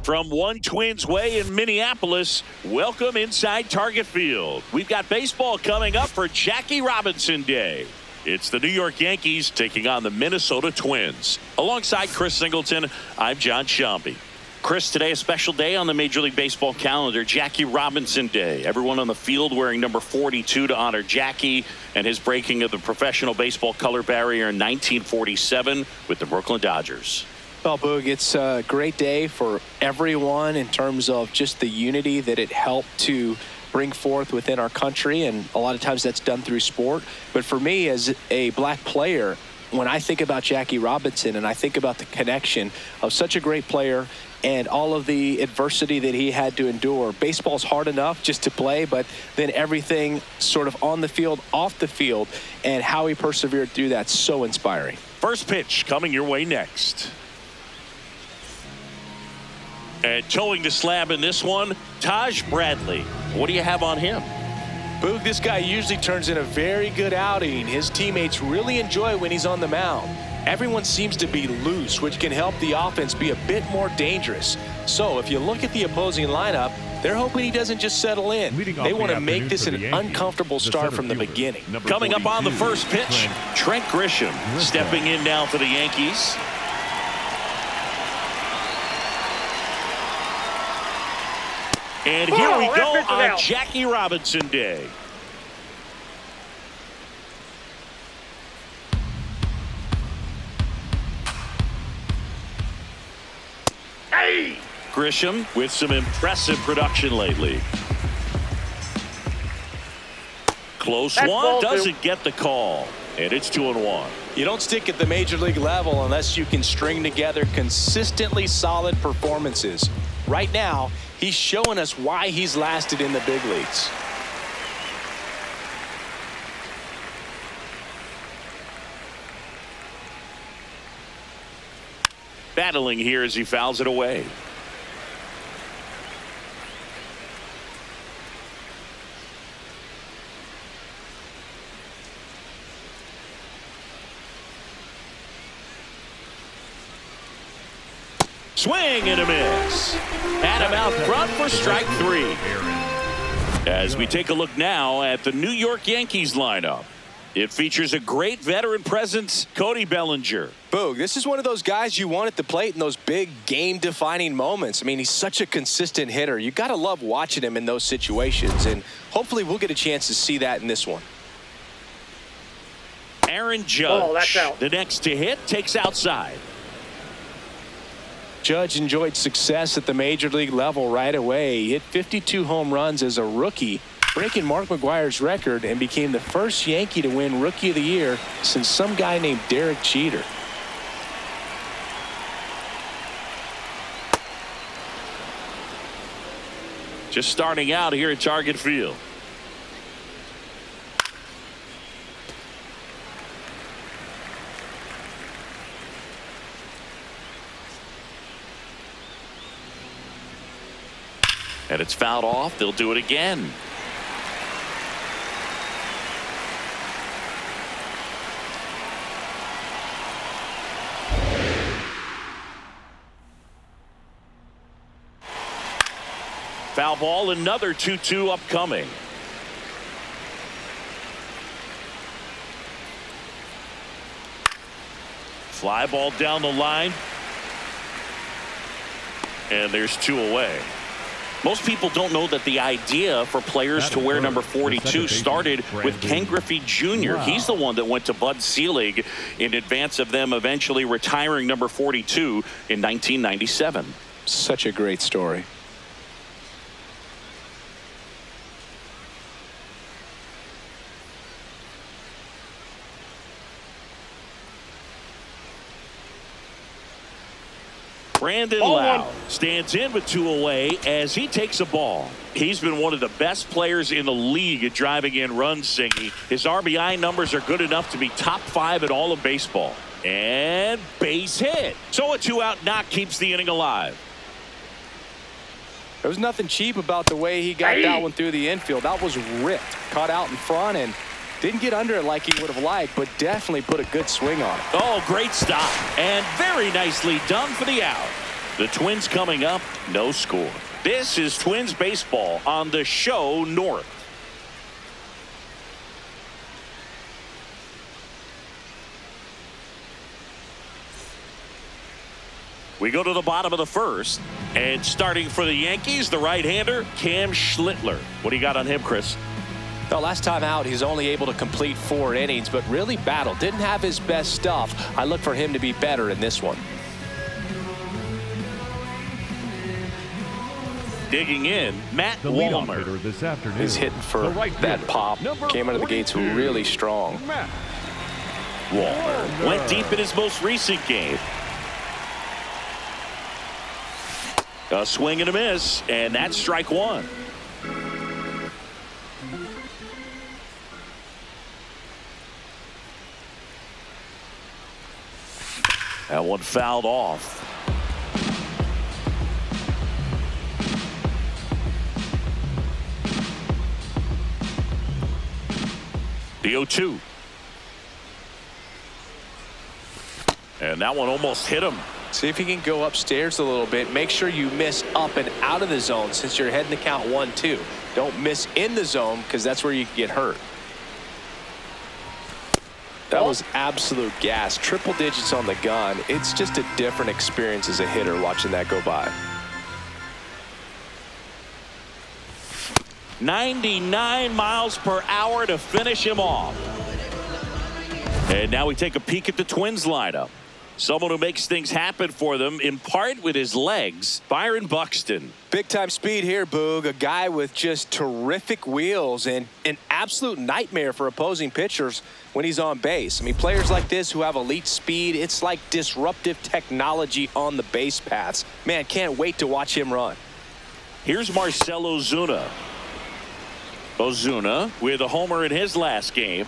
From One Twins Way in Minneapolis, welcome inside Target Field. We've got baseball coming up for Jackie Robinson Day. It's the New York Yankees taking on the Minnesota Twins. Alongside Chris Singleton, I'm John Shambi. Chris, today a special day on the Major League Baseball calendar, Jackie Robinson Day. Everyone on the field wearing number 42 to honor Jackie and his breaking of the professional baseball color barrier in 1947 with the Brooklyn Dodgers. Well, Boog, it's a great day for everyone in terms of just the unity that it helped to bring forth within our country, and a lot of times that's done through sport. But for me, as a black player, when I think about Jackie Robinson and I think about the connection of such a great player and all of the adversity that he had to endure, baseball's hard enough just to play, but then everything sort of on the field, off the field, and how he persevered through that, so inspiring. First pitch coming your way next. And towing the slab in this one, Taj Bradley. What do you have on him? Boog, this guy usually turns in a very good outing. His teammates really enjoy when he's on the mound. Everyone seems to be loose, which can help the offense be a bit more dangerous. So if you look at the opposing lineup, they're hoping he doesn't just settle in. They want to make this an uncomfortable start from the beginning. Coming up on the first pitch, Trent Grisham stepping in now for the Yankees. And here we go on Jackie Robinson Day. Hey! Grisham with some impressive production lately. Close one, doesn't get the call. And it's 2-1. You don't stick at the major league level unless you can string together consistently solid performances. Right now, he's showing us why he's lasted in the big leagues. Battling here as he fouls it away. Swing and a miss. Had him out front for strike three. As we take a look now at the New York Yankees lineup. It features a great veteran presence, Cody Bellinger. Boog, this is one of those guys you want at the plate in those big game-defining moments. I mean, he's such a consistent hitter. You got to love watching him in those situations, and hopefully we'll get a chance to see that in this one. Aaron Judge, the next to hit, takes outside. Judge enjoyed success at the major league level right away. He hit 52 home runs as a rookie, breaking Mark McGwire's record, and became the first Yankee to win Rookie of the Year since some guy named Derek Jeter. Just starting out here at Target Field. And it's fouled off. They'll do it again. Foul ball, another 2-2 upcoming. Fly ball down the line. And there's two away. Most people don't know that the idea for players to wear number 42 started with Ken Griffey Jr. He's the one that went to Bud Selig in advance of them eventually retiring number 42 in 1997. Such a great story. Brandon Lau stands in with two away as he takes a ball. He's been one of the best players in the league at driving in runs, Singy. His RBI numbers are good enough to be top 5 in all of baseball. And base hit. So a 2-out knock keeps the inning alive. There was nothing cheap about the way he got that one through the infield. That was ripped. Caught out in front and didn't get under it like he would have liked, but definitely put a good swing on it. Oh, great stop. And very nicely done for the out. The Twins coming up, no score. This is Twins baseball on the show North. We go to the bottom of the first, and starting for the Yankees, the right-hander, Cam Schlittler. What do you got on him, Chris? Well, last time out, he's only able to complete 4 innings, but really battled. Didn't have his best stuff. I look for him to be better in this one. Digging in, Matt Walmer. This afternoon. He's hitting for that pop. Came out of the gates really strong. Walmer went deep in his most recent game. A swing and a miss, and that's strike 1. That one fouled off. The 0-2. And that one almost hit him. See if you can go upstairs a little bit. Make sure you miss up and out of the zone since you're heading to count 1-2. Don't miss in the zone because that's where you can get hurt. That was absolute gas. Triple digits on the gun. It's just a different experience as a hitter watching that go by. 99 miles per hour to finish him off. And now we take a peek at the Twins lineup. Someone who makes things happen for them, in part with his legs, Byron Buxton. Big time speed here, Boog. A guy with just terrific wheels and an absolute nightmare for opposing pitchers when he's on base. I mean, players like this who have elite speed, it's like disruptive technology on the base paths. Man, can't wait to watch him run. Here's Marcell Ozuna. Ozuna with a homer in his last game.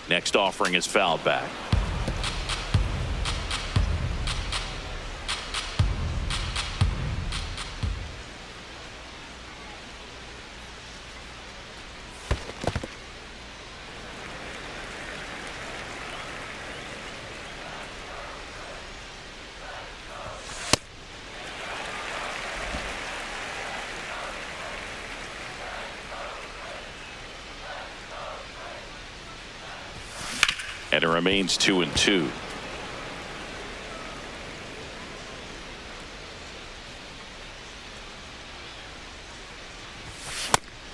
Next offering is fouled back. And it remains 2-2.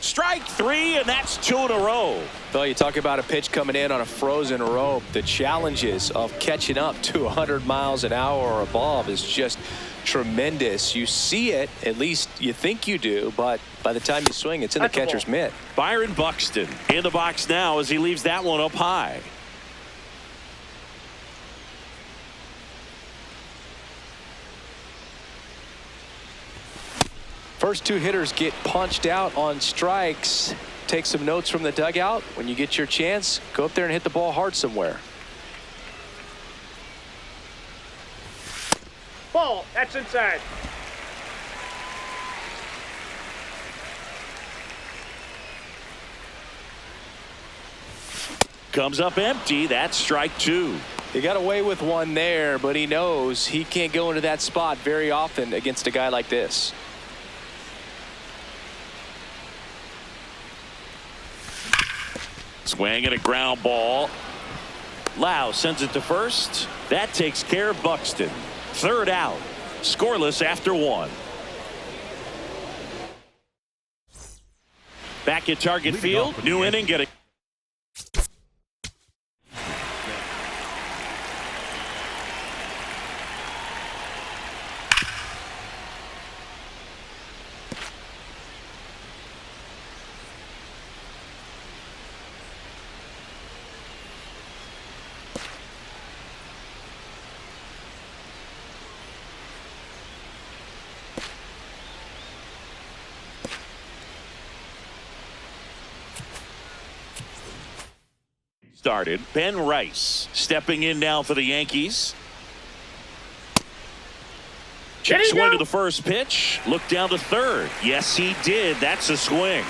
Strike 3, and that's 2 in a row. Well, you talk about a pitch coming in on a frozen rope. The challenges of catching up to 100 miles an hour or above is just tremendous. You see it, at least you think you do, but by the time you swing, it's in the catcher's mitt. Byron Buxton in the box now as he leaves that one up high. First 2 hitters get punched out on strikes. Take some notes from the dugout. When you get your chance, go up there and hit the ball hard somewhere. Ball, that's inside. Comes up empty. That's strike 2. He got away with one there, but he knows he can't go into that spot very often against a guy like this. Swing and a ground ball. Lau sends it to first. That takes care of Buxton. Third out. Scoreless after 1. Back at target field. New inning getting. Started. Ben Rice stepping in now for the Yankees. Check swing to the first pitch. Look down to third. Yes, he did. That's a swing.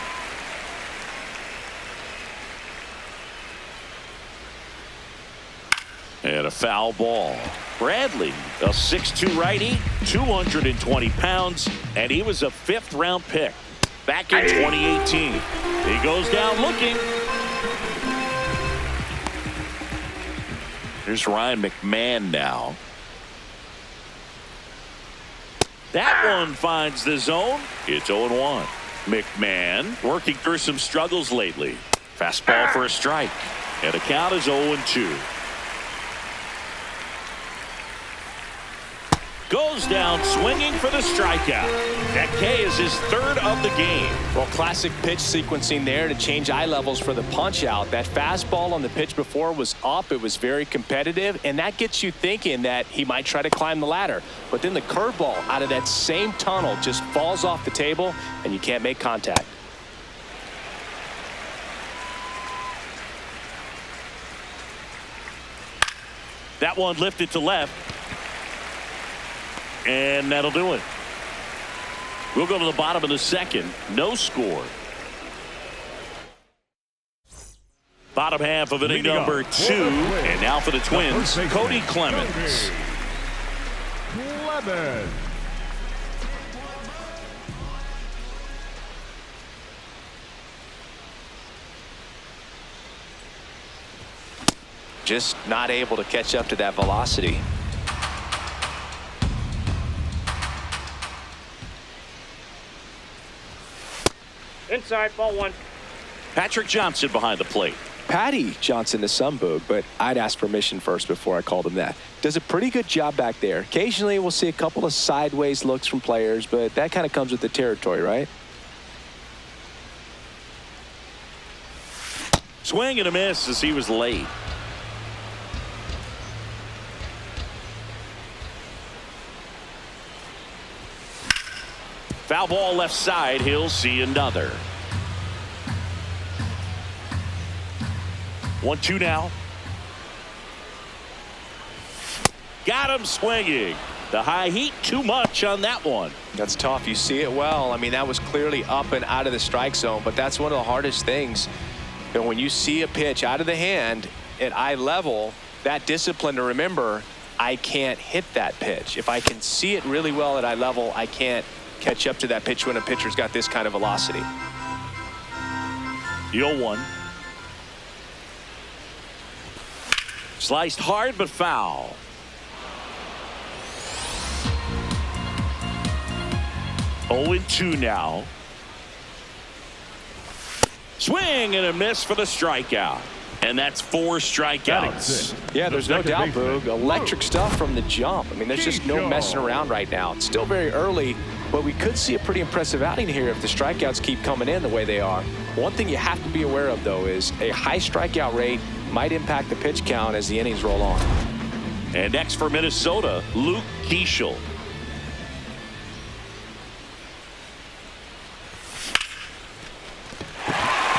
And a foul ball. Bradley, a 6'2 righty, 220 pounds, and he was a fifth-round pick back in 2018. He goes down looking. Here's Ryan McMahon now. That one finds the zone. It's 0-1. McMahon working through some struggles lately. Fastball for a strike. And the count is 0-2. Goes down swinging for the strikeout. That K is his third of the game. Well, classic pitch sequencing there to change eye levels for the punch out. That fastball on the pitch before was up. It was very competitive, and that gets you thinking that he might try to climb the ladder. But then the curveball out of that same tunnel just falls off the table, and you can't make contact. That one lifted to left. And that'll do it. We'll go to the bottom of the second. No score. Bottom half of inning number 2. And now for the Twins, Cody Clemens. Just not able to catch up to that velocity. Inside, ball 1. Patrick Johnson behind the plate. Patty Johnson to some boog, but I'd ask permission first before I called him that. Does a pretty good job back there. Occasionally we'll see a couple of sideways looks from players, but that kind of comes with the territory, right? Swing and a miss as he was late. Foul ball left side. He'll see another. 1-2 now. Got him swinging. The high heat too much on that one. That's tough. You see it well. I mean, that was clearly up and out of the strike zone, but that's one of the hardest things. And when you see a pitch out of the hand at eye level, that discipline to remember, I can't hit that pitch. If I can see it really well at eye level, I can't catch up to that pitch when a pitcher's got this kind of velocity. The 0-1. Sliced hard but foul. Oh and 2 now. Swing and a miss for the strikeout. And that's 4 strikeouts. Yeah, there's no doubt, Boog. Electric stuff from the jump. I mean, there's just no messing around right now. It's still very early, but we could see a pretty impressive outing here if the strikeouts keep coming in the way they are. One thing you have to be aware of, though, is a high strikeout rate might impact the pitch count as the innings roll on. And next for Minnesota, Luke Keeschel.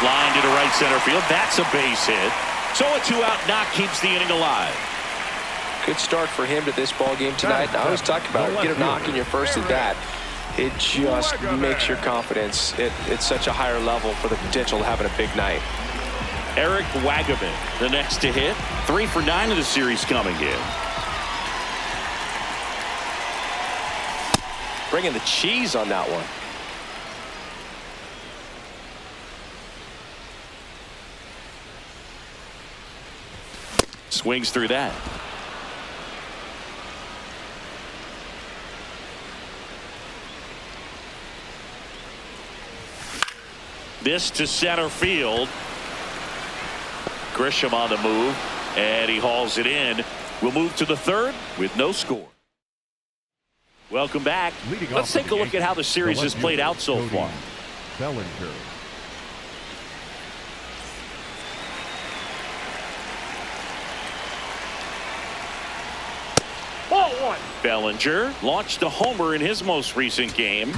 Line to the right center field. That's a base hit. So a 2-out knock keeps the inning alive. Good start for him to this ball game tonight. I always talk about it. Get a knock in your first at bat. It just makes your confidence at such a higher level for the potential of having a big night. Eric Wagaman, the next to hit. 3 for 9 of the series coming in. Bringing the cheese on that one. Swings through that. This to center field. Grisham on the move, and he hauls it in. We'll move to the third with no score. Welcome back. Let's take a look at how the series has played out so far. Bellinger. Ball 1. Bellinger launched a homer in his most recent game.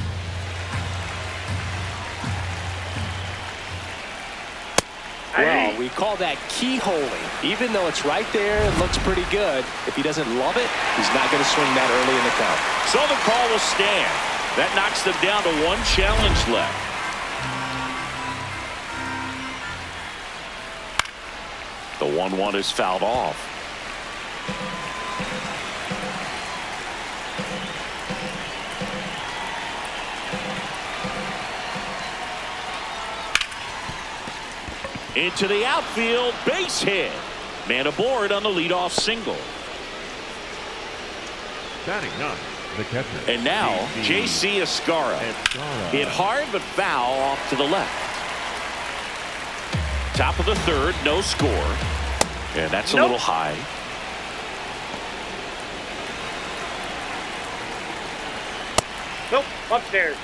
Well, we call that keyholing. Even though it's right there, it looks pretty good. If he doesn't love it, he's not going to swing that early in the count. So the call will stand. That knocks them down to one challenge left. The 1-1 is fouled off. Into the outfield, base hit. Man aboard on the leadoff single. Batting ninth, the catcher. And now, J.C. Escara. Hit hard but foul off to the left. Top of the third, no score. And that's a little high. Nope, upstairs.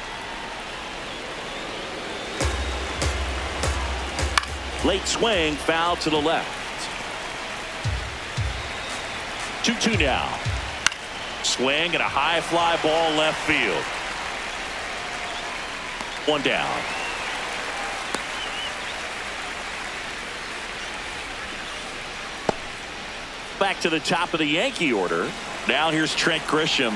Late swing, foul to the left. 2-2 now. Swing and a high fly ball left field. One down. Back to the top of the Yankee order. Now here's Trent Grisham.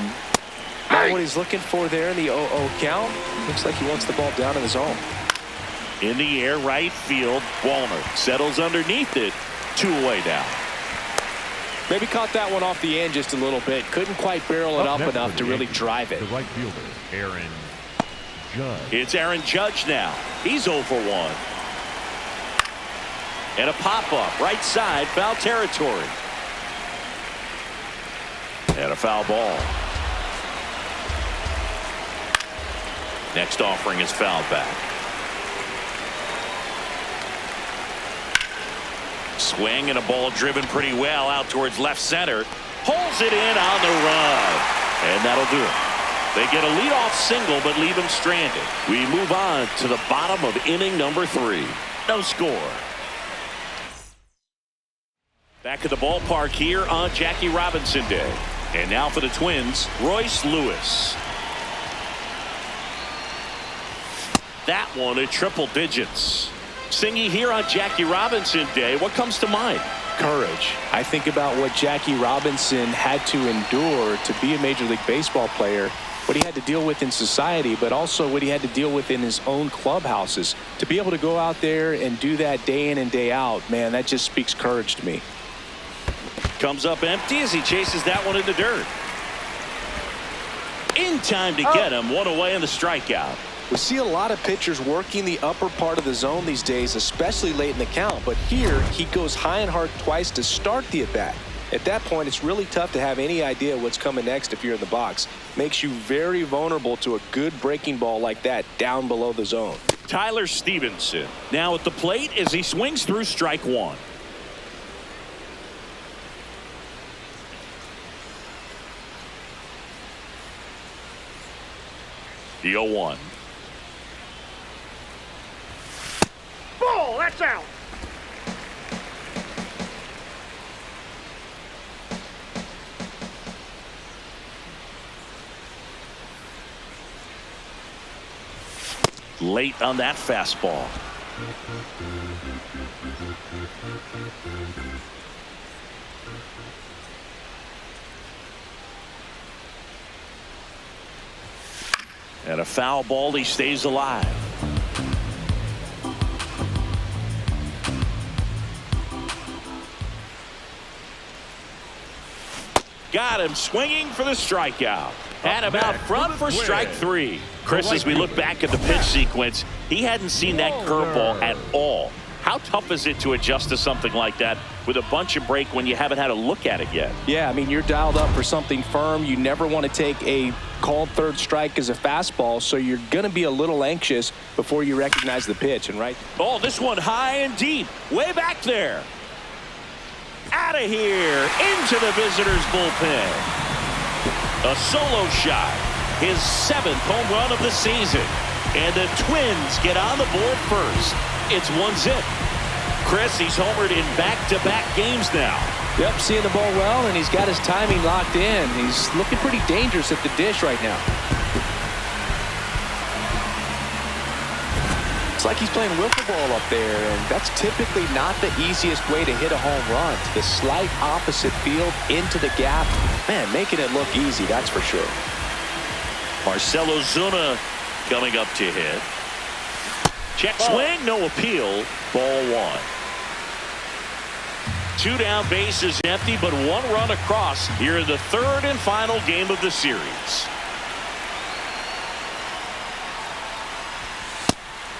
Not what he's looking for there in the 0-0 count. Looks like he wants the ball down in the zone. In the air, right field. Wallner settles underneath it. 2 away now. Maybe caught that one off the end just a little bit. Couldn't quite barrel it up enough to really drive it. The right fielder, Aaron Judge. It's Aaron Judge now. He's 0 for 1. And a pop-up, right side, foul territory. And a foul ball. Next offering is fouled back. Swing and a ball driven pretty well out towards left center. Pulls it in on the run. And that'll do it. They get a leadoff single but leave him stranded. We move on to the bottom of inning number 3. No score. Back at the ballpark here on Jackie Robinson Day. And now for the Twins, Royce Lewis. That one at triple digits. Singy here on Jackie Robinson Day. What comes to mind? Courage. I think about what Jackie Robinson had to endure to be a Major League Baseball player, what he had to deal with in society, but also what he had to deal with in his own clubhouses. To be able to go out there and do that day in and day out, man, that just speaks courage to me. Comes up empty as he chases that one in the dirt. In time to get him. One away in the strikeout. We see a lot of pitchers working the upper part of the zone these days, especially late in the count. But here, he goes high and hard twice to start the at-bat. At that point, it's really tough to have any idea what's coming next if you're in the box. Makes you very vulnerable to a good breaking ball like that down below the zone. Tyler Stevenson now at the plate as he swings through strike one. The 0-1. Ball, that's out. Late on that fastball. And a foul ball, he stays alive. Got him swinging for the strikeout. And him out front for strike 3. Chris, as we look back at the pitch sequence, he hadn't seen that curveball at all. How tough is it to adjust to something like that with a bunch of break when you haven't had a look at it yet? Yeah, I mean, you're dialed up for something firm. You never want to take a called third strike as a fastball, so you're going to be a little anxious before you recognize the pitch. And right. Oh, this one high and deep, way back there. Out of here, into the visitors' bullpen. A solo shot, his 7th home run of the season. And the Twins get on the board first. It's 1-0. Chris, he's homered in back-to-back games now. Yep, seeing the ball well, and he's got his timing locked in. He's looking pretty dangerous at the dish right now. It's like he's playing wiffle ball up there, and that's typically not the easiest way to hit a home run. To the slight opposite field, into the gap. Man, making it look easy, that's for sure. Marcelo Zuna coming up to hit. Check swing, no appeal. Ball one. 2 down, bases empty, but 1 run across here in the 3rd and final game of the series.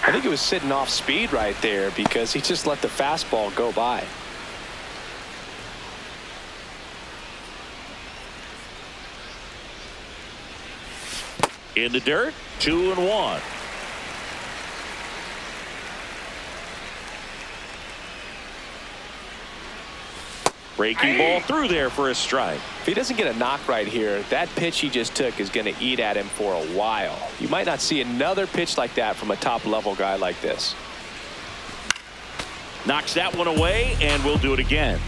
I think it was sitting off speed right there because he just let the fastball go by. In the dirt, 2-1. Breaking ball through there for a strike. If he doesn't get a knock right here, that pitch he just took is going to eat at him for a while. You might not see another pitch like that from a top-level guy like this. Knocks that one away, and we'll do it again.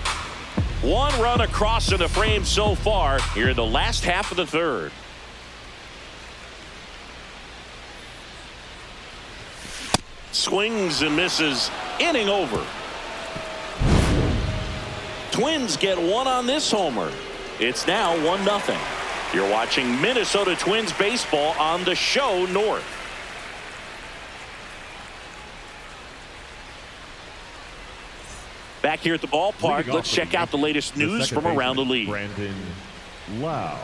1 run across in the frame so far here in the last half of the 3rd. Swings and misses. Inning over. Twins get 1 on this homer. It's now 1-0. You're watching Minnesota Twins baseball on the show North. Back here at the ballpark, let's check out the latest news from around the league. Brandon Lau.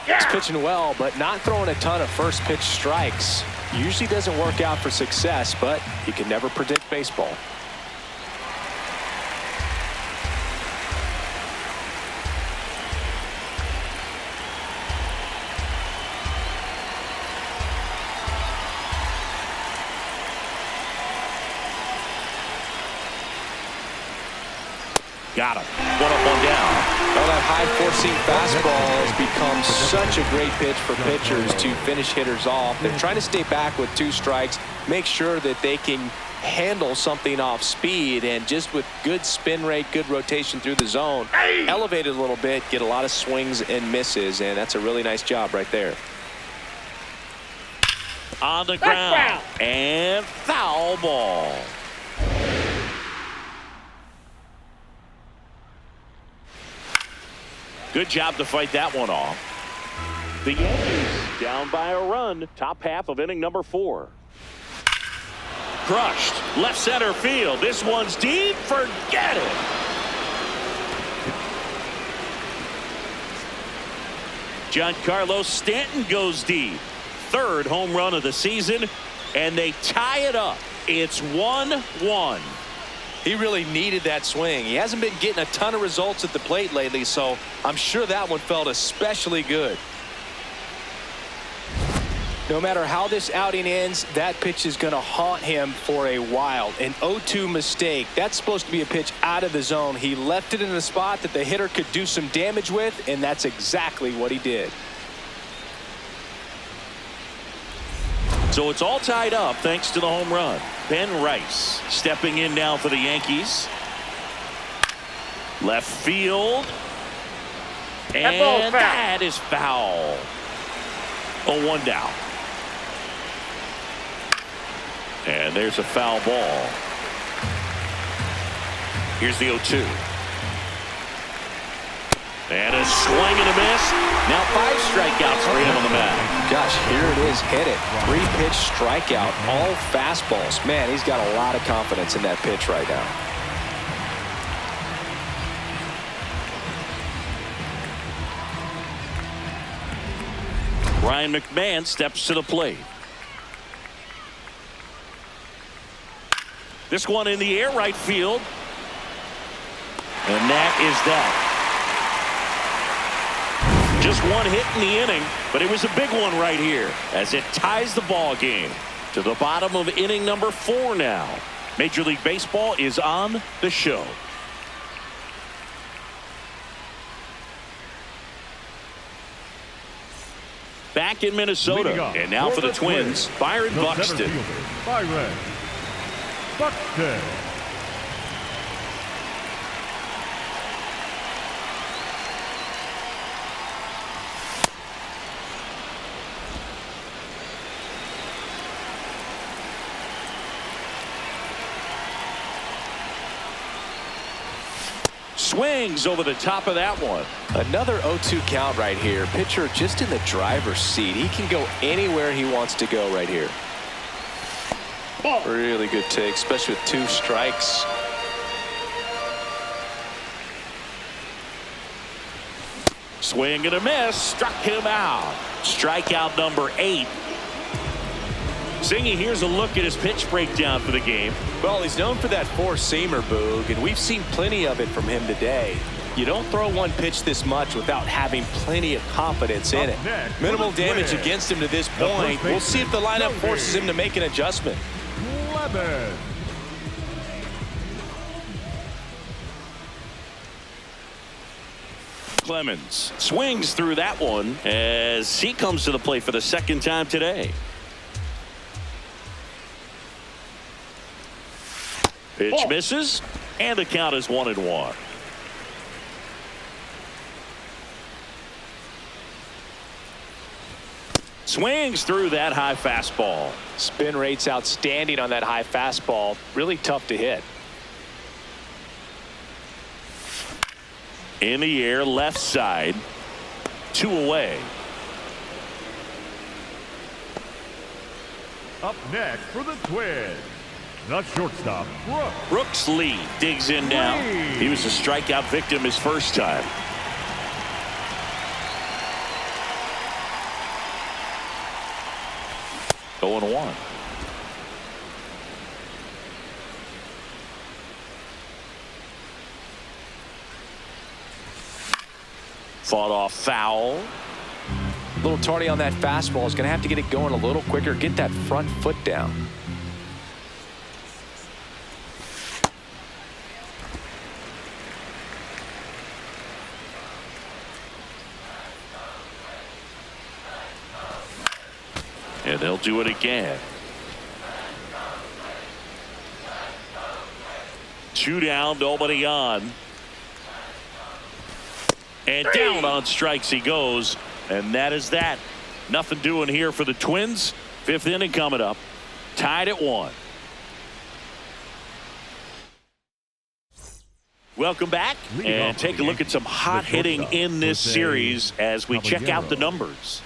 He's pitching well, but not throwing a ton of first pitch strikes. Usually doesn't work out for success, but you can never predict baseball. Got him. 1 up, 1 down. Well, that high four-seam fastball has become such a great pitch for pitchers to finish hitters off. They're trying to stay back with 2 strikes, make sure that they can handle something off speed, and just with good spin rate, good rotation through the zone, elevate it a little bit, get a lot of swings and misses, and that's a really nice job right there. On the ground. And foul ball. Good job to fight that one off. The Yankees down by a run. Top half of inning number 4. Crushed. Left center field. This one's deep. Forget it. Giancarlo Stanton goes deep. 3rd home run of the season, and they tie it up. It's 1-1. He really needed that swing. He hasn't been getting a ton of results at the plate lately, so I'm sure that one felt especially good. No matter how this outing ends, that pitch is going to haunt him for a while. An 0-2 mistake. That's supposed to be a pitch out of the zone. He left it in a spot that the hitter could do some damage with, and that's exactly what he did. So it's all tied up thanks to the home run. Ben Rice stepping in now for the Yankees. Left field. And that is foul. 0-1 down. And there's a foul ball. Here's the 0-2. And a swing and a miss. Now 5 strikeouts for him on the mound. Gosh, here it is. Hit it. 3-pitch strikeout. All fastballs. Man, he's got a lot of confidence in that pitch right now. Ryan McMahon steps to the plate. This one in the air, right field. And that is that. Just 1 hit in the inning, but it was a big one right here as it ties the ball game to the bottom of inning number 4 now. Major League Baseball is on the show. Back in Minnesota, and now for the Twins, Byron Buxton. Byron Buxton. Swings over the top of that one. Another 0-2 count right here. Pitcher just in the driver's seat. He can go anywhere he wants to go right here. Ball. Really good take, especially with 2 strikes. Swing and a miss. Struck him out. Strikeout number 8. Singy, here's a look at his pitch breakdown for the game. Well, he's known for that 4-seamer, Boog, and we've seen plenty of it from him today. You don't throw one pitch this much without having plenty of confidence in it. Minimal damage against him to this point. We'll see if the lineup forces him to make an adjustment. Clemens. Clemens swings through that one as he comes to the plate for the second time today. Pitch misses, and the count is 1-1. Swings through that high fastball. Spin rate's outstanding on that high fastball. Really tough to hit. In the air, left side. 2 away. Up next for the Twins, the shortstop, Brooks. Brooks Lee digs in now. He was a strikeout victim his first time. Going 1. Fought off foul. A little tardy on that fastball. Is going to have to get it going a little quicker. Get that front foot down. And they'll do it again. 2 down, nobody on. And down on strikes he goes. And that is that. Nothing doing here for the Twins. 5th inning coming up. Tied at 1. Welcome back. And take a look at some hot hitting in this series as we check out the numbers.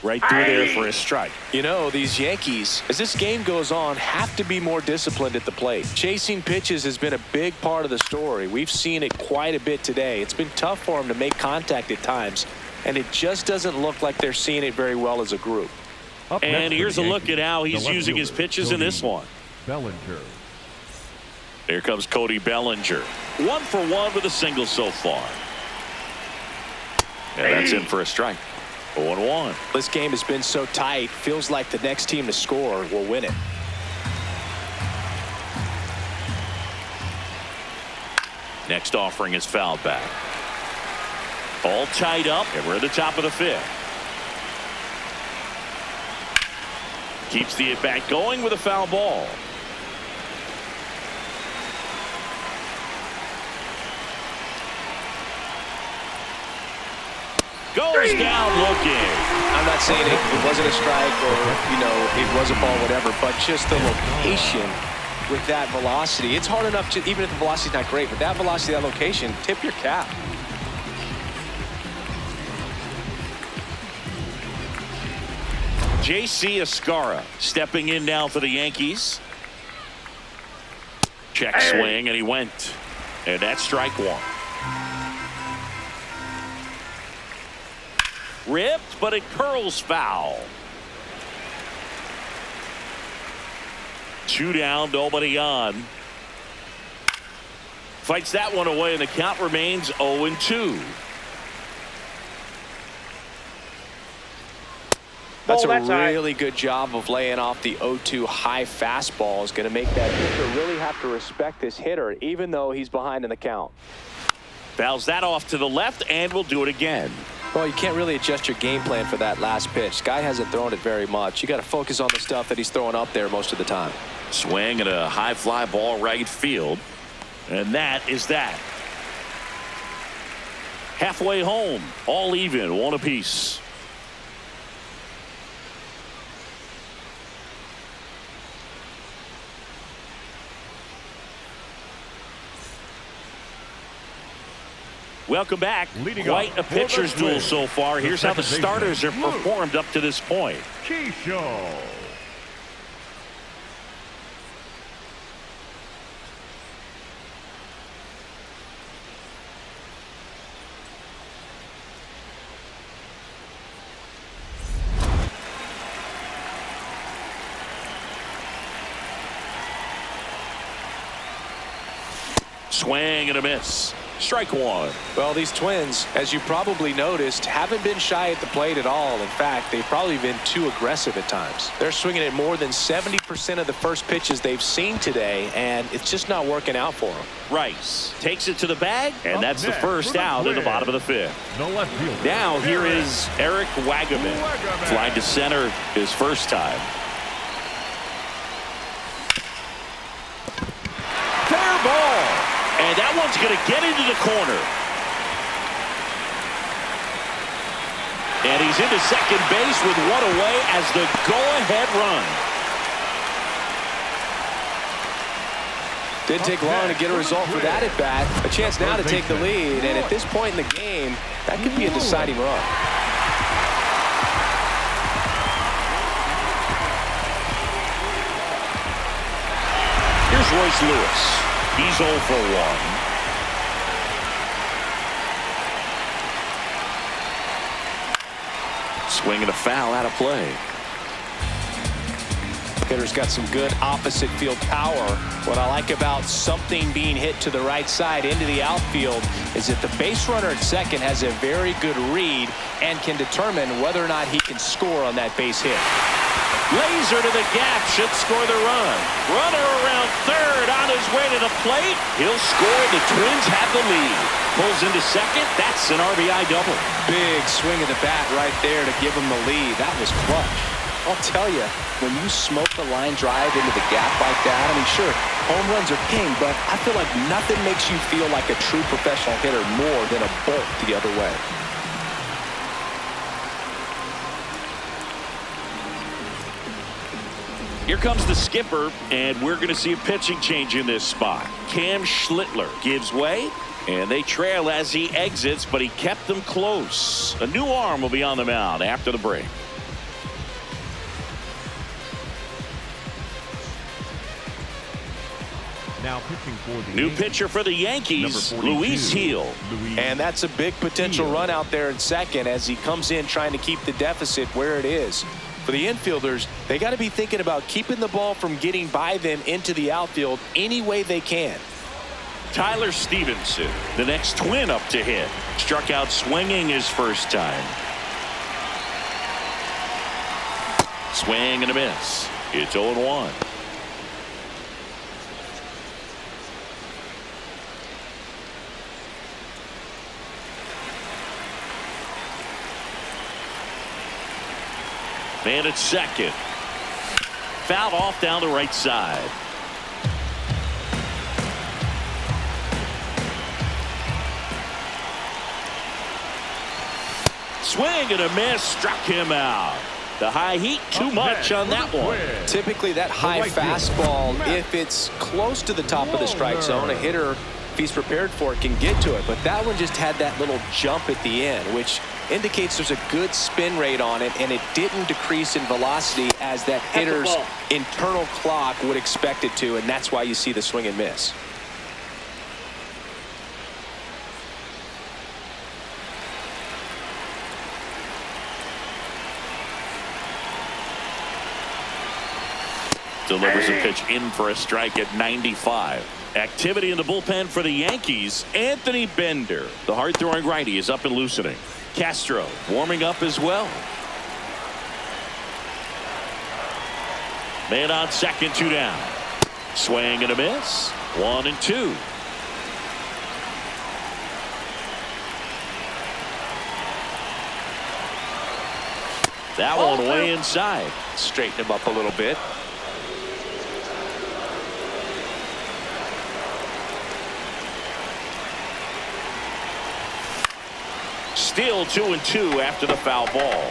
Right through there for a strike. You know, these Yankees, as this game goes on, have to be more disciplined at the plate. Chasing pitches has been a big part of the story. We've seen it quite a bit today. It's been tough for them to make contact at times, and it just doesn't look like they're seeing it very well as a group. And here's a look at how he's using his pitches in this one. Bellinger. Here comes Cody Bellinger. 1 for 1 with a single so far. And that's in for a strike. 0-1. This game has been so tight. Feels like the next team to score will win it. Next offering is fouled back. All tied up, and we're at the top of the 5th. Keeps the at-bat going with a foul ball. Goes down looking. I'm not saying it wasn't a strike or, you know, it was a ball, whatever, but just the location with that velocity. It's hard enough to, even if the velocity's not great, but that velocity, that location, tip your cap. J.C. Escarra stepping in now for the Yankees. Check swing, and he went. And that's strike 1. Ripped, but it curls foul. 2 down, nobody on. Fights that one away, and the count remains 0-2. That's a really good job of laying off the 0-2 high fastball. Is going to make that pitcher really have to respect this hitter, even though he's behind in the count. Fouls that off to the left, and we'll do it again. Well, you can't really adjust your game plan for that last pitch. Guy hasn't thrown it very much. You got to focus on the stuff that he's throwing up there most of the time. Swing and a high fly ball right field. And that is that. Halfway home, all even, one apiece. Welcome back. Quite a pitcher's duel so far. Here's how the starters have performed up to this point. Keyshaw. Swing and a miss. Strike one. Well, these Twins, as you probably noticed, haven't been shy at the plate at all. In fact, they've probably been too aggressive at times. They're swinging at more than 70% of the first pitches they've seen today, and it's just not working out for them. Rice takes it to the bag, and Up that's the next first for the out in the Twins, bottom of the fifth. The left fielder. Now here is Eric Wagaman. Flying to center his first time. Fair ball. And that one's going to get into the corner. And he's into second base with one away as the go-ahead run. Didn't take long to get a result for that at bat. A chance now to take the lead, and at this point in the game, that could be a deciding run. Here's Royce Lewis. He's 0 for 1. Swinging a foul out of play. Hitter's got some good opposite field power. What I like about something being hit to the right side into the outfield is that the base runner at second has a very good read and can determine whether or not he can score on that base hit. Laser to the gap should score the run. Runner around third on his way to the plate. He'll score. The Twins have the lead. Pulls into second. That's an RBI double. Big swing of the bat right there to give him the lead. That was clutch. I'll tell you, when you smoke the line drive into the gap like that, I mean, sure, home runs are king, but I feel like nothing makes you feel like a true professional hitter more than a bolt the other way. Here comes the skipper, and we're going to see a pitching change in this spot. Cam Schlittler gives way, and they trail as he exits, but he kept them close. A new arm will be on the mound after the break. Now pitching for the New pitcher for the Yankees, Luis Gil. And that's a big potential run out there in second as he comes in trying to keep the deficit where it is. For the infielders, they got to be thinking about keeping the ball from getting by them into the outfield any way they can. Tyler Stevenson, the next Twin up to hit. Struck out swinging his first time. Swing and a miss. It's 0-1. Man at second. Fouled off down the right side. Swing and a miss. Struck him out. The high heat too much on that one. Typically that high fastball, if it's close to the top of the strike zone, a hitter, if he's prepared for it, can get to it. But that one just had that little jump at the end, which indicates there's a good spin rate on it, and it didn't decrease in velocity as that hitter's internal clock would expect it to, and that's why you see the swing and miss. Delivers a pitch in for a strike at 95. Activity in the bullpen for the Yankees. Anthony Bender, the hard-throwing righty, is up and loosening. Castro warming up as well. Man on second, 2 down. Swing and a miss. 1-2. That one way inside. Straighten him up a little bit. still 2-2 after the foul ball.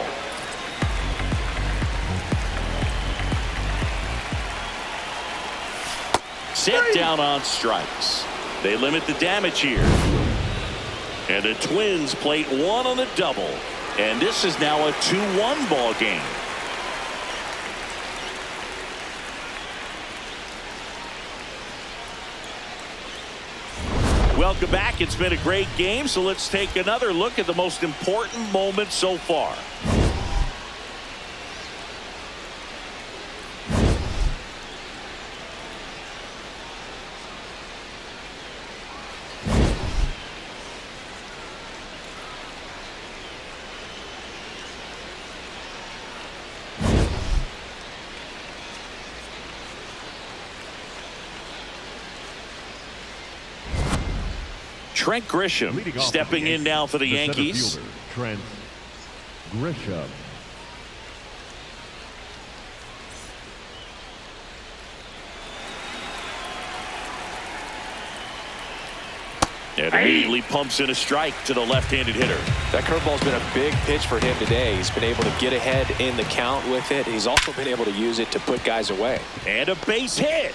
Set down on strikes. They limit the damage here. And the Twins plate one on the double. And this is now a 2-1 ball game. Welcome back. It's been a great game, so let's take another look at the most important moment so far. Trent Grisham stepping in now for the Yankees. Fielder, Trent Grisham. And immediately pumps in a strike to the left-handed hitter. That curveball's been a big pitch for him today. He's been able to get ahead in the count with it. He's also been able to use it to put guys away. And a base hit.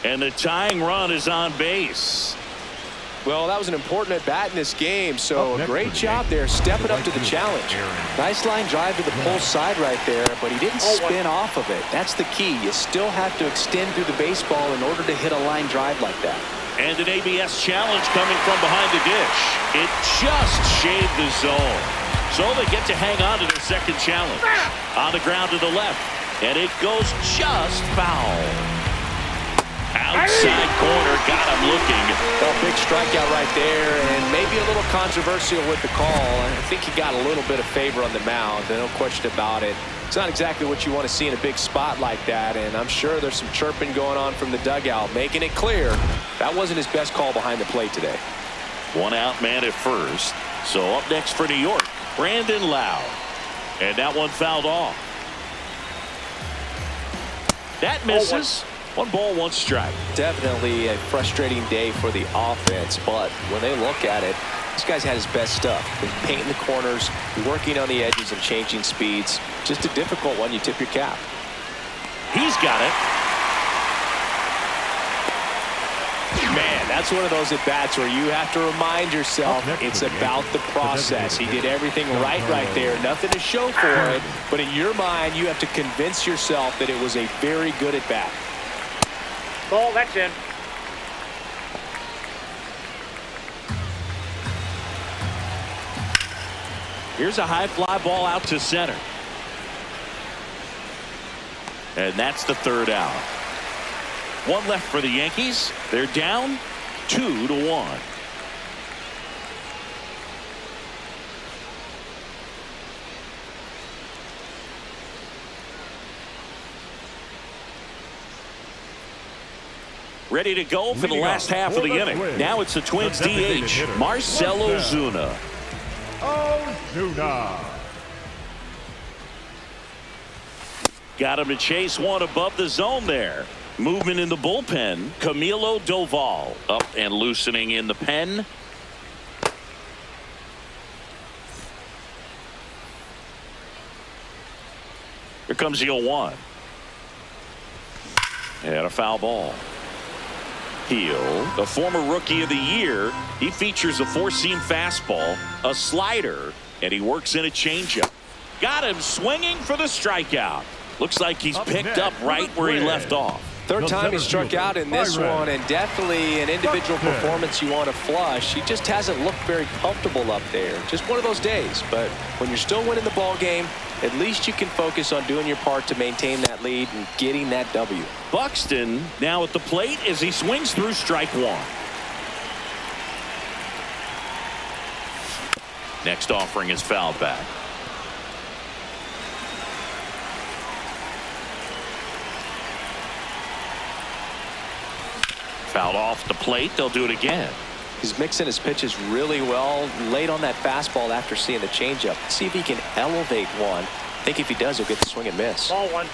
And the tying run is on base. Well, that was an important at-bat in this game, so a great job there stepping up to the challenge. Nice line drive to the pull side right there, but he didn't spin off of it. That's the key. You still have to extend through the baseball in order to hit a line drive like that. And an ABS challenge coming from behind the dish. It just shaved the zone. So they get to hang on to their second challenge. On the ground to the left. And it goes just foul. Outside corner, got him looking. A big strikeout right there, and maybe a little controversial with the call. I think he got a little bit of favor on the mound, no question about it. It's not exactly what you want to see in a big spot like that, and I'm sure there's some chirping going on from the dugout, making it clear that wasn't his best call behind the plate today. One out man at first. So up next for New York, Brandon Lowe. And that one fouled off. That misses. 1 ball, 1 strike. Definitely a frustrating day for the offense, but when they look at it, this guy's had his best stuff. Been painting the corners, working on the edges and changing speeds. Just a difficult one. You tip your cap. He's got it. Man, that's one of those at-bats where you have to remind yourself it's about the process. He did everything right there. Nothing to show for it, but in your mind, you have to convince yourself that it was a very good at-bat. Ball, that's in. Here's a high fly ball out to center. And that's the 3rd out. 1 left for the Yankees. They're down 2-1. Ready to go for the last half of the inning. Now it's the Twins DH, Marcell Ozuna. Got him to chase one above the zone there. Movement in the bullpen. Camilo Doval up and loosening in the pen. Here comes the 0-1. And a foul ball. Heel, the former rookie of the year, he features a 4-seam fastball, a slider, and he works in a changeup. Got him swinging for the strikeout. Looks like he's picked up right where he left off. 3rd time he struck out in this one, and definitely an individual performance you want to flush. He just hasn't looked very comfortable up there. Just one of those days. But when you're still winning the ball game, at least you can focus on doing your part to maintain that lead and getting that W. Buxton now at the plate as he swings through strike 1. Next offering is fouled back. Fouled off the plate. They'll do it again. He's mixing his pitches really well. Late on that fastball after seeing the changeup. See if he can elevate one. I think if he does, he'll get the swing and miss. Ball 1.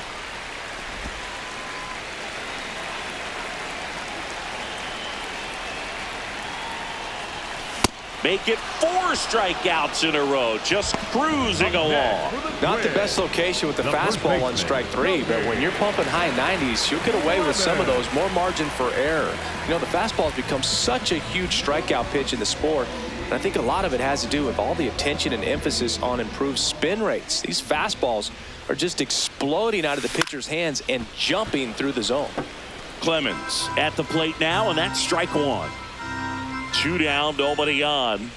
Make it 4 strikeouts in a row, just cruising along. Not the best location with the fastball on strike 3, but when you're pumping high 90s, you'll get away with some of those. More margin for error. You know, the fastball has become such a huge strikeout pitch in the sport, and I think a lot of it has to do with all the attention and emphasis on improved spin rates. These fastballs are just exploding out of the pitcher's hands and jumping through the zone. Clemens at the plate now, and that's strike 1. 2 down, nobody on.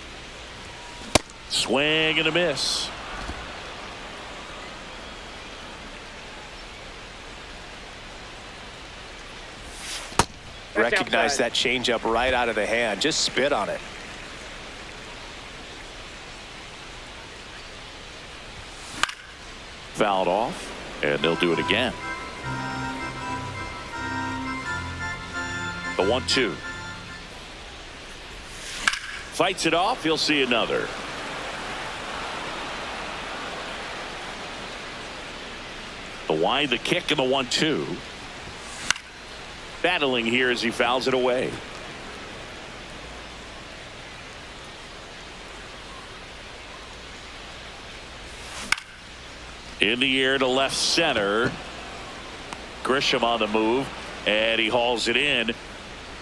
Swing and a miss. Recognize that changeup right out of the hand. Just spit on it. Fouled off, and they'll do it again. The 1-2. Fights it off. He'll see another. The wide, the kick, and the 1-2. Battling here as he fouls it away. In the air to left center. Grisham on the move, and he hauls it in.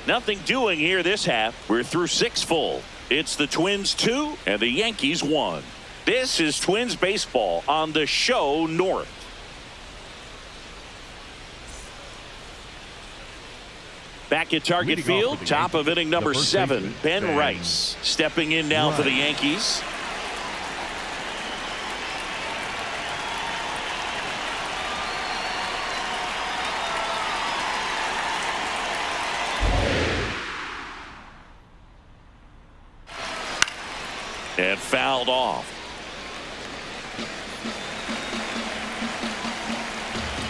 Nothing doing here this half. We're through 6 full. It's the Twins 2 and the Yankees 1. This is Twins baseball on the show North. Back at Target Field, top of inning number 7, Ben Rice stepping in now for the Yankees. And fouled off.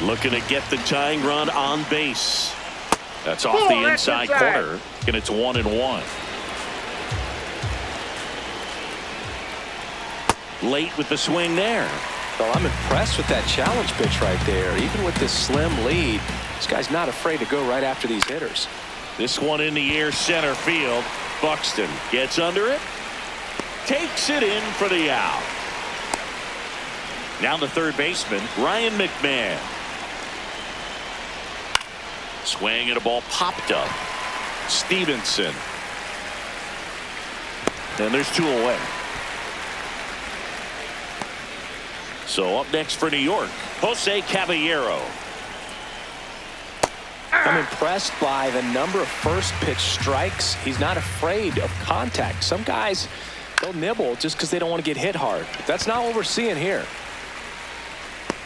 Looking to get the tying run on base. That's off the inside corner, and it's 1-1. Late with the swing there. Well, I'm impressed with that challenge pitch right there. Even with this slim lead, this guy's not afraid to go right after these hitters. This one in the air, center field. Buxton gets under it. Takes it in for the out. Now the third baseman, Ryan McMahon. Swing and a ball popped up. Stevenson. And there's 2 away. So up next for New York, Jose Caballero. I'm impressed by the number of first pitch strikes. He's not afraid of contact. Some guys, they'll nibble just because they don't want to get hit hard. But that's not what we're seeing here.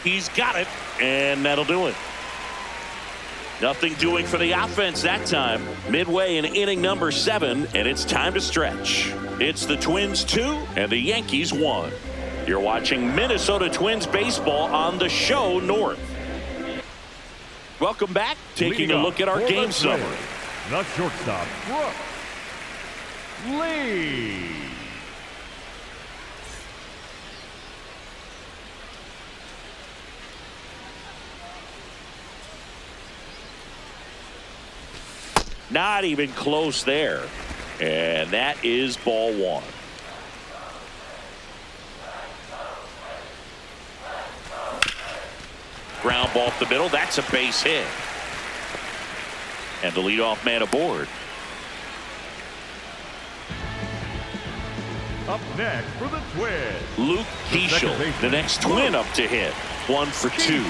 He's got it, and that'll do it. Nothing doing for the offense that time. Midway in inning number 7, and it's time to stretch. It's the Twins 2 and the Yankees 1. You're watching Minnesota Twins baseball on the show North. Welcome back. Taking a look at our game summary. The shortstop, Brooks Lee. Not even close there. And that is ball 1. Ground ball up the middle. That's a base hit. And the leadoff man aboard. Up next for the Twins, Luke Keeschel, the next Twin up to hit. 1 for 2.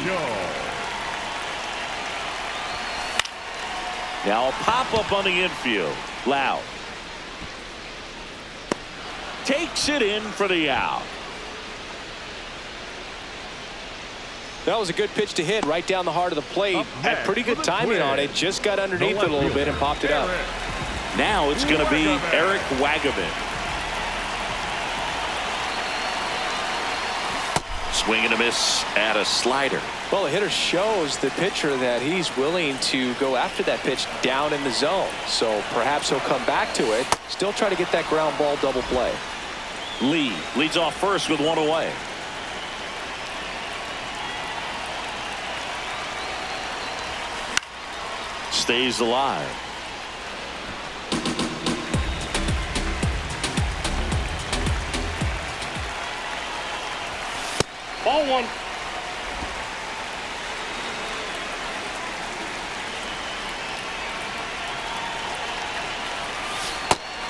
Now a pop-up on the infield. Loud. Takes it in for the out. That was a good pitch to hit right down the heart of the plate. Had pretty good timing on it. Just got underneath it a little bit and popped it up. Now it's going to be Eric Wagaman. Swing and a miss at a slider. Well, the hitter shows the pitcher that he's willing to go after that pitch down in the zone. So perhaps he'll come back to it. Still try to get that ground ball double play. Lee leads off first with 1 away. Stays alive. Ball one.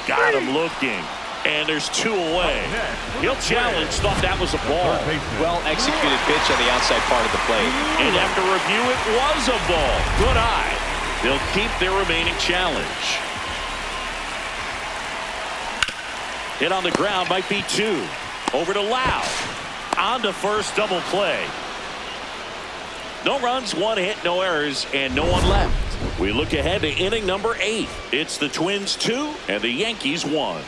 Got him looking. And there's 2 away. He'll challenge. Thought that was a ball. Well executed pitch on the outside part of the plate. And after review, it was a ball. Good eye. They'll keep their remaining challenge. Hit on the ground might be 2. Over to Lau. On to first, double play. No runs, 1 hit, no errors, and no one left. We look ahead to inning number 8. It's the Twins 2 and the Yankees 1.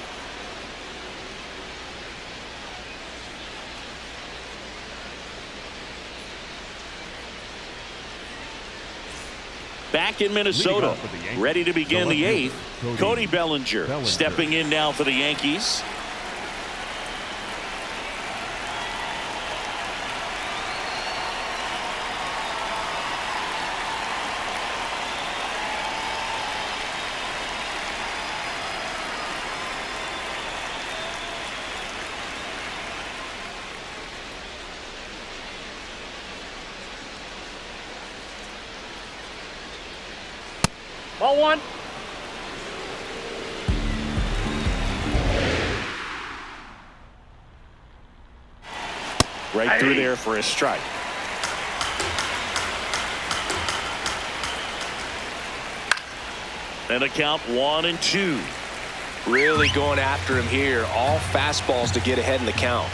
Back in Minnesota, ready to begin the 8th. Cody Bellinger stepping in now for the Yankees. Ball one. Right through there for a strike. And a count 1-2. Really going after him here. All fastballs to get ahead in the count.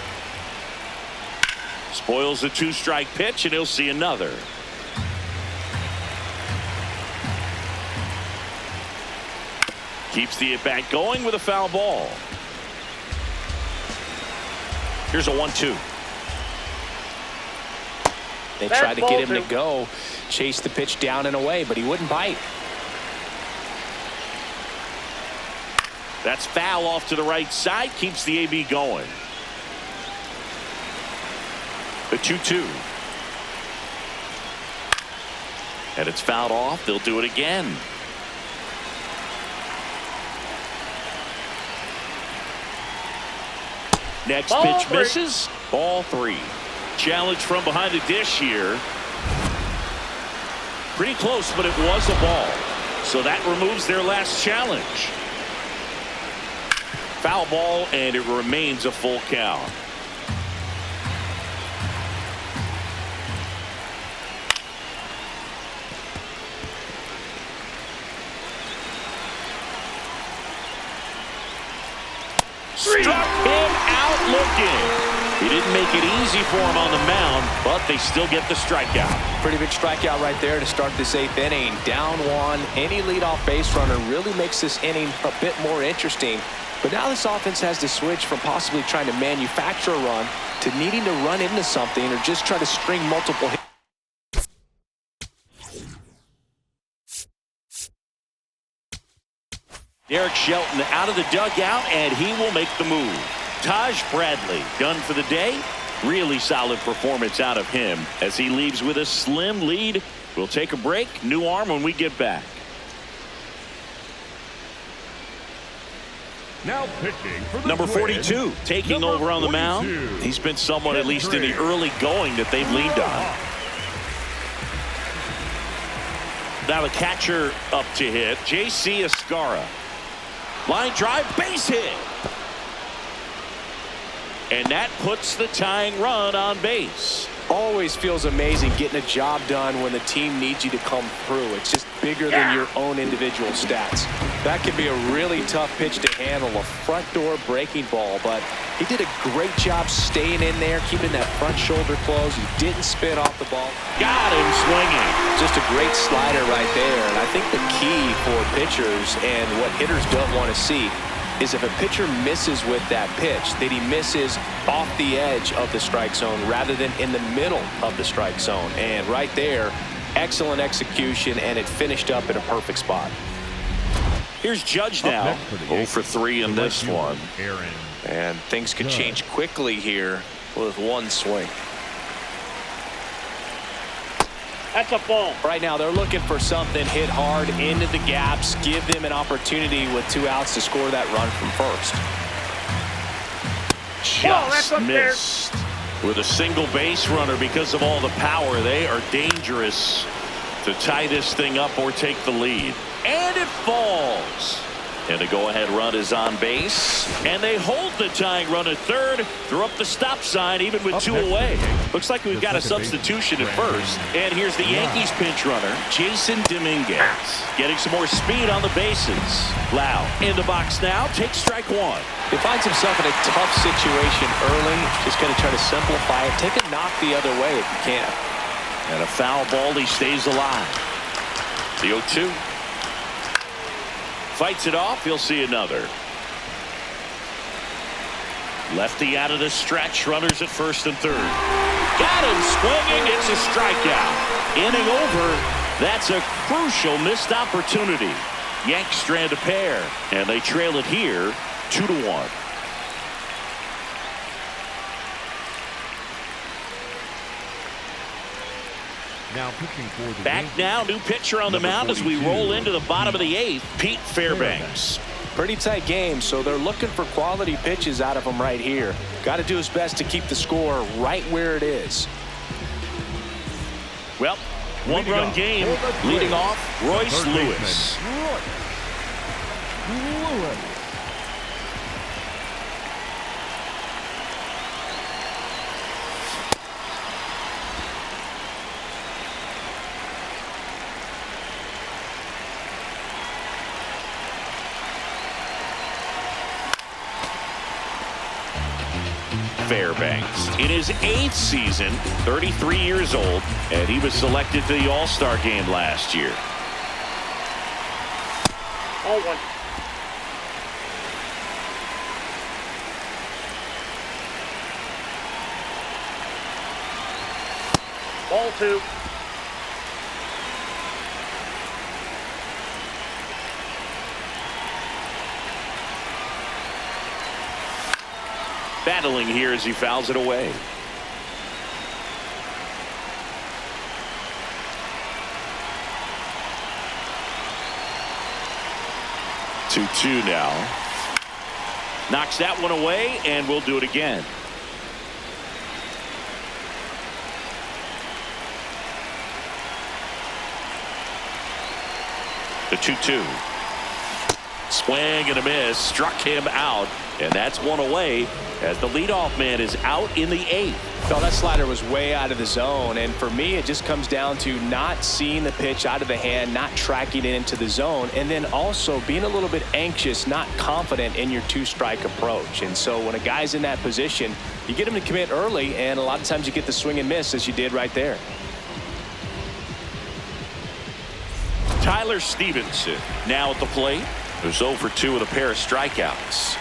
Spoils the 2-strike pitch, and he'll see another. Keeps the at-bat going with a foul ball. Here's a 1-2. They tried to get him to go, chase the pitch down and away, but he wouldn't bite. That's foul off to the right side. Keeps the AB going. The 2-2. And it's fouled off. They'll do it again. Next Ball pitch 3. misses. Ball 3. Challenge from behind the dish here. Pretty close, but it was a ball. So that removes their last challenge. Foul ball, and it remains a full count. Struck him out looking. He didn't make it easy for him on the mound, but they still get the strikeout. Pretty big strikeout right there to start this 8th inning. Down 1. Any leadoff base runner really makes this inning a bit more interesting. But now this offense has to switch from possibly trying to manufacture a run to needing to run into something or just try to string multiple hits. Derek Shelton out of the dugout, and he will make the move. Taj Bradley done for the day. Really solid performance out of him as he leaves with a slim lead. We'll take a break. New arm when we get back. Now pitching for the Number Twins, 42 taking number over on the mound. 42. He's been someone, at least in the early going, that they've leaned on. Now the catcher up to hit, J.C. Escarra. Line drive, base hit. And that puts the tying run on base. Always feels amazing getting a job done when the team needs you to come through. It's just bigger than your own individual stats. That could be a really tough pitch to handle, a front door breaking ball, but he did a great job staying in there, keeping that front shoulder closed. He didn't spin off the ball. Got him swinging. Just a great slider right there. And I think the key for pitchers and what hitters don't want to see is if a pitcher misses with that pitch, that he misses off the edge of the strike zone rather than in the middle of the strike zone. And right there, excellent execution, and it finished up in a perfect spot. Here's Judge now. 0 for 3 in this one. And things could change quickly here with one swing. That's a ball. Right now, they're looking for something hit hard into the gaps, give them an opportunity with 2 outs to score that run from first. Just that's up there. missed. with a single base runner because of all the power. They are dangerous to tie this thing up or take the lead. And it falls. And the go-ahead run is on base. And they hold the tying run at third. Throw up the stop sign even with two away. Looks like we've got a substitution at first. And here's the Yankees pinch runner, Jason Dominguez. Getting some more speed on the bases. Lau in the box now. Takes strike one. He finds himself in a tough situation early. Just going to try to simplify it. Take a knock the other way if you can. And a foul ball. He stays alive. The 0-2. Fights it off. He'll see another. Lefty out of the stretch. Runners at first and third. Got him swinging. It's a strikeout. Inning over. That's a crucial missed opportunity. Yanks strand a pair. And they trail it here 2-1. Now pitching for the Back now, new pitcher on the mound as we roll into the bottom of the eighth, Pete Fairbanks. Pretty tight game, so they're looking for quality pitches out of him right here. Got to do his best to keep the score right where it is. Well, one-run game, leading off, Royce Lewis. Fairbanks in his 8th season, 33 years old, and he was selected to the All-Star game last year. 0-1. Ball 2. Battling here as he fouls it away. Two now. Knocks that one away, and we'll do it again. The 2-2. Swing and a miss. Struck him out. And that's one away as the leadoff man is out in the 8th. No, that slider was way out of the zone. And for me, it just comes down to not seeing the pitch out of the hand, not tracking it into the zone, and then also being a little bit anxious, not confident in your two-strike approach. And so when a guy's in that position, you get him to commit early, and a lot of times you get the swing and miss as you did right there. Tyler Stevenson now at the plate. Who's 0 for 2 with a pair of strikeouts.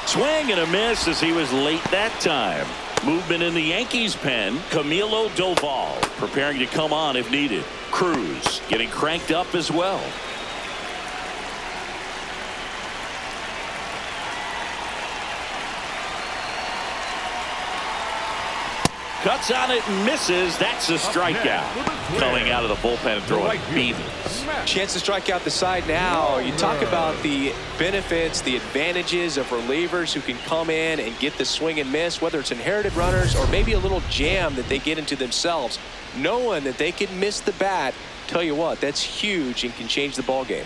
Swing and a miss as he was late that time. Movement in the Yankees pen. Camilo Doval preparing to come on if needed. Cruz getting cranked up as well. Cuts on it and misses. That's a strikeout. Coming out of the bullpen and throwing beatings. Chance to strike out the side now. You talk about the benefits, the advantages of relievers who can come in and get the swing and miss, whether it's inherited runners or maybe a little jam that they get into themselves. Knowing that they can miss the bat, tell you what, that's huge and can change the ball game.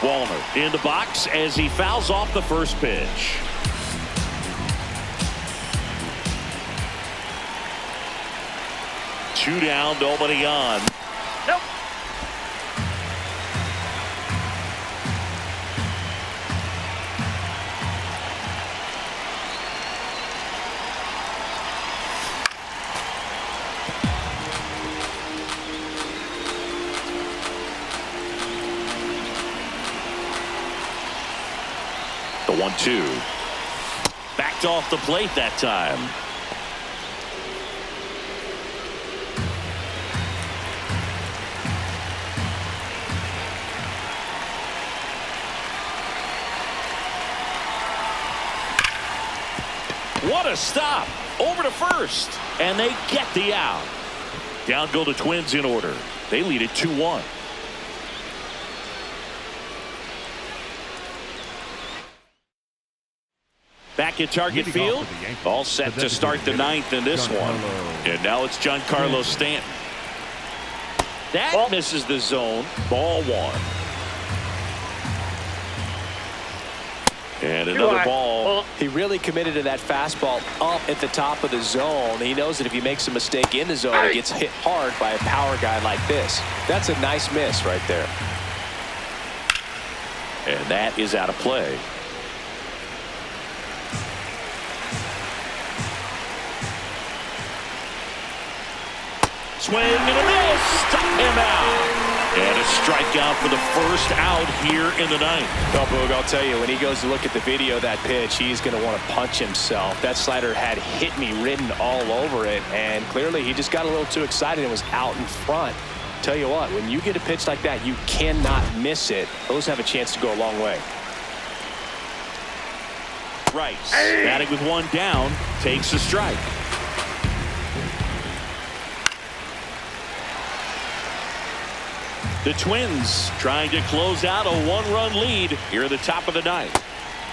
Wallner in the box as he fouls off the first pitch. Two down, nobody on. Nope. The 1-2. Backed off the plate that time. What a stop. Over to first. And they get the out. Down go the Twins in order. They lead it 2-1. Back at Target Field. All set to start the ninth in this one. And now it's Giancarlo Stanton. That misses the zone. Ball one. And another ball. He really committed to that fastball up at the top of the zone. He knows that if he makes a mistake in the zone, he gets hit hard by a power guy like this. That's a nice miss right there. And that is out of play. Swing and a miss. Struck him out. And a strikeout for the first out here in the ninth. Oh, Boog, I'll tell you, when he goes to look at the video of that pitch, he's going to want to punch himself. That slider had hit me written all over it, and clearly he just got a little too excited and was out in front. Tell you what, when you get a pitch like that, you cannot miss it. Those have a chance to go a long way. Rice, batting with one down, takes a strike. The Twins trying to close out a one-run lead here at the top of the ninth.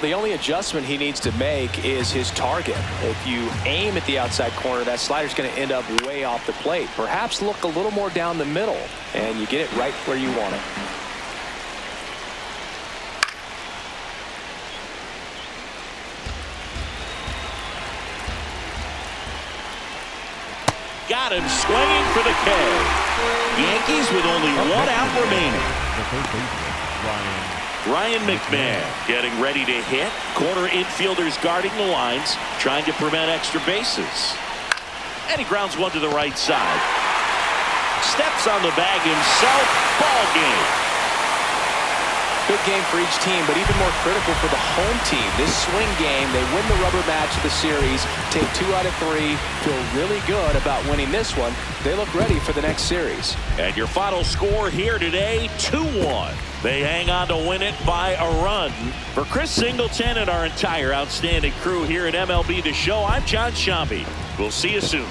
The only adjustment he needs to make is his target. If you aim at the outside corner, that slider's going to end up way off the plate. Perhaps look a little more down the middle, and you get it right where you want it. Got him swinging for the K. Yankees with only one out remaining. Ryan McMahon getting ready to hit. Corner infielders guarding the lines, trying to prevent extra bases. And he grounds one to the right side. Steps on the bag himself. Ball game. Big game for each team, but even more critical for the home team. This swing game, they win the rubber match of the series, take 2 out of 3, feel really good about winning this one. They look ready for the next series. And your final score here today, 2-1. They hang on to win it by a run. For Chris Singleton and our entire outstanding crew here at MLB The Show, I'm John Shambi. We'll see you soon.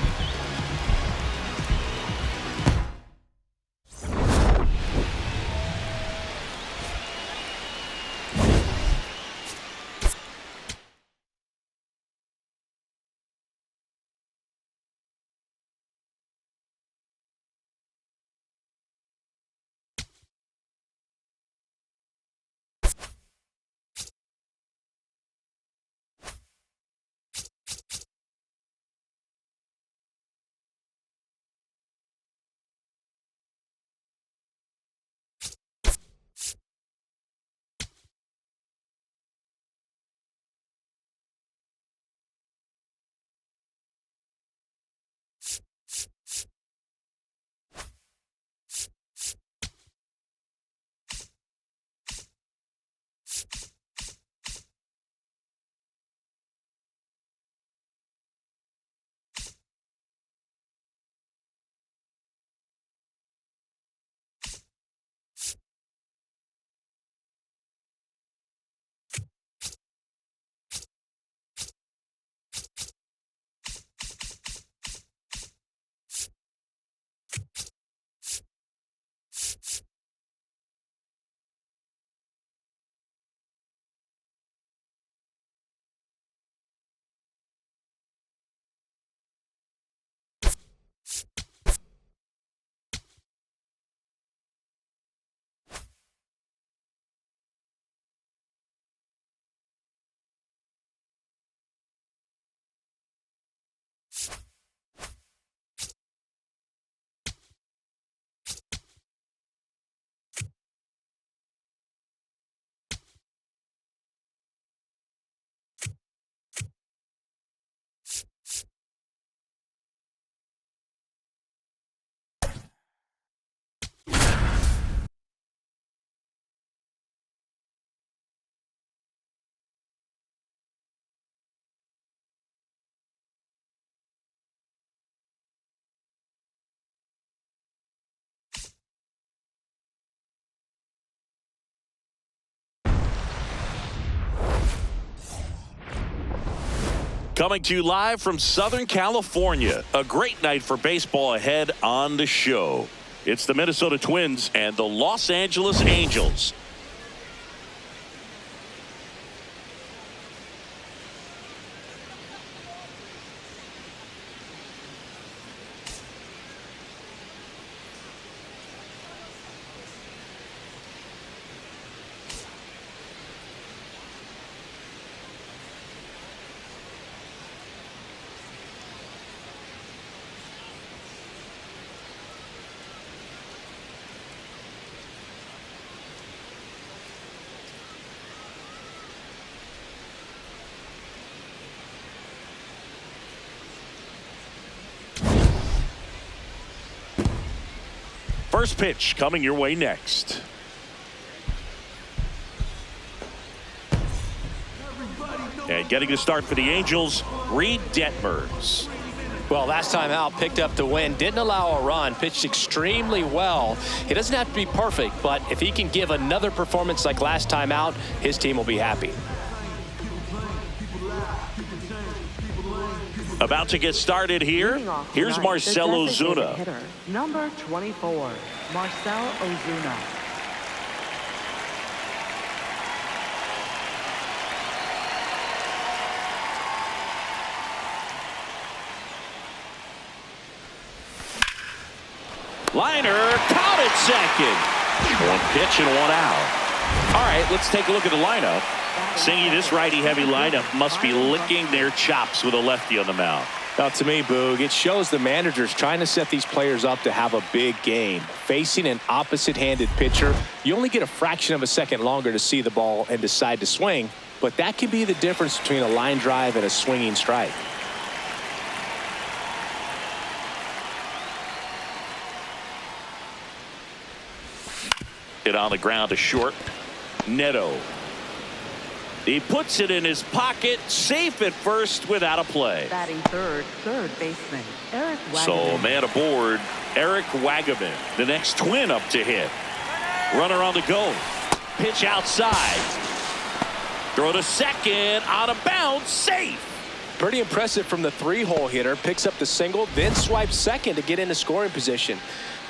Coming to you live from Southern California. A great night for baseball ahead on the show. It's the Minnesota Twins and the Los Angeles Angels. First pitch coming your way next. And getting the start for the Angels, Reed Detmers. Well, last time out, picked up the win, didn't allow a run, pitched extremely well. He doesn't have to be perfect, but if he can give another performance like last time out, his team will be happy. About to get started here. Here's Marcell Ozuna. Hitter, number 24, Marcell Ozuna. Liner caught at second. One pitch and one out. All right, let's take a look at the lineup. Singy, this righty-heavy lineup must be licking their chops with a lefty on the mound. Now, to me, Boog, it shows the managers trying to set these players up to have a big game. Facing an opposite-handed pitcher, you only get a fraction of a second longer to see the ball and decide to swing, but that can be the difference between a line drive and a swinging strike. Hit on the ground to short. Neto. He puts it in his pocket, safe at first without a play. Batting third baseman, Eric Wagner. So man aboard, Eric Wagner, the next Twin up to hit. Runner on the go. Pitch outside. Throw to second, out of bounds, safe. Pretty impressive from the three-hole hitter. Picks up the single, then swipes second to get into scoring position.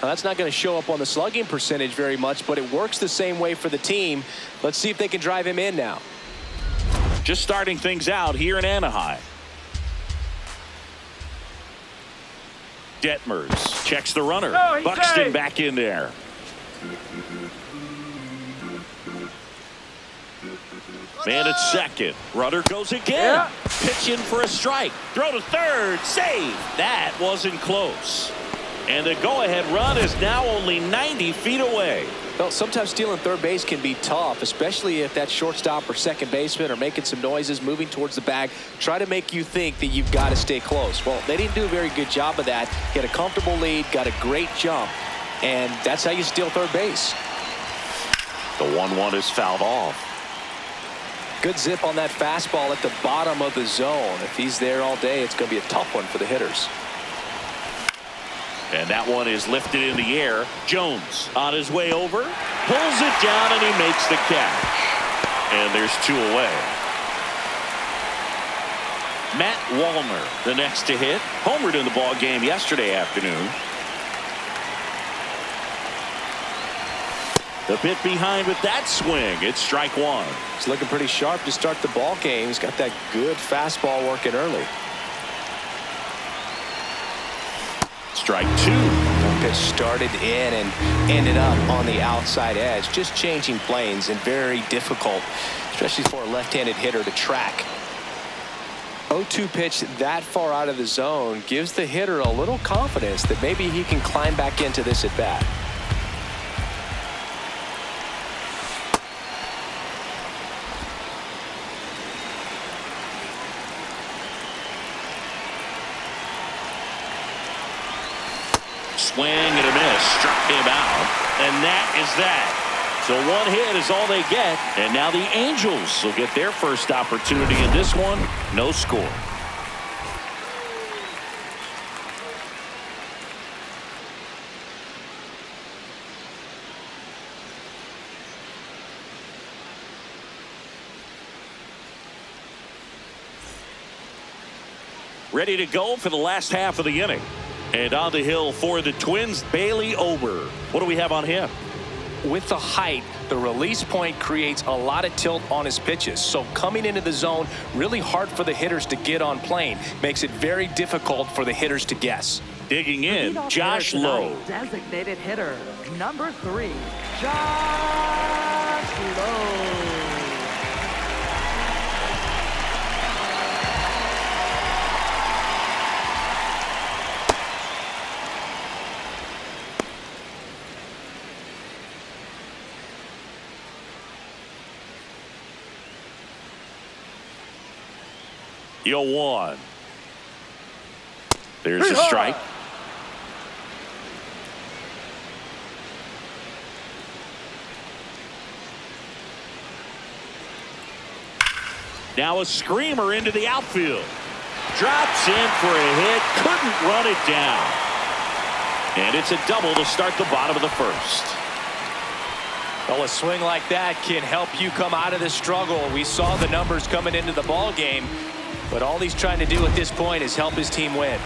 Now, that's not going to show up on the slugging percentage very much, but it works the same way for the team. Let's see if they can drive him in now. Just starting things out here in Anaheim. Detmers checks the runner. Oh, Buxton safe. back in there. Man at second. Runner goes again. Yeah. Pitching for a strike. Throw to third. Save. That wasn't close. And the go-ahead run is now only 90 feet away. Well, sometimes stealing third base can be tough, especially if that shortstop or second baseman are making some noises, moving towards the bag, try to make you think that you've got to stay close. Well, they didn't do a very good job of that. Get a comfortable lead, got a great jump, and that's how you steal third base. The 1-1 is fouled off. Good zip on that fastball at the bottom of the zone. If he's there all day, it's going to be a tough one for the hitters. And that one is lifted in the air. Jones on his way over, pulls it down, and he makes the catch. And there's two away. Matt Wallner, the next to hit, homered in the ball game yesterday afternoon. The bit behind with that swing. It's strike one. He's looking pretty sharp to start the ball game. He's got that good fastball working early. Strike two. Pitch started in and ended up on the outside edge. Just changing planes and very difficult, especially for a left-handed hitter to track. 0-2 pitch that far out of the zone gives the hitter a little confidence that maybe he can climb back into this at bat. Swing and a miss, struck him out, and that is that. So one hit is all they get, and now the Angels will get their first opportunity in this one. No score. ready to go for the last half of the inning. And on the hill for the Twins, Bailey Ober. What do we have on him? With the height, the release point creates a lot of tilt on his pitches. So coming into the zone, really hard for the hitters to get on plane. Makes it very difficult for the hitters to guess. Digging in, Leadoff Josh hitter tonight, Lowe. Designated hitter, number 3, Josh Lowe. Yo, 1. There's a strike. Now a screamer into the outfield. Drops in for a hit. Couldn't run it down. And it's a double to start the bottom of the first. Well, a swing like that can help you come out of the struggle. We saw the numbers coming into the ball game, but all he's trying to do at this point is help his team win.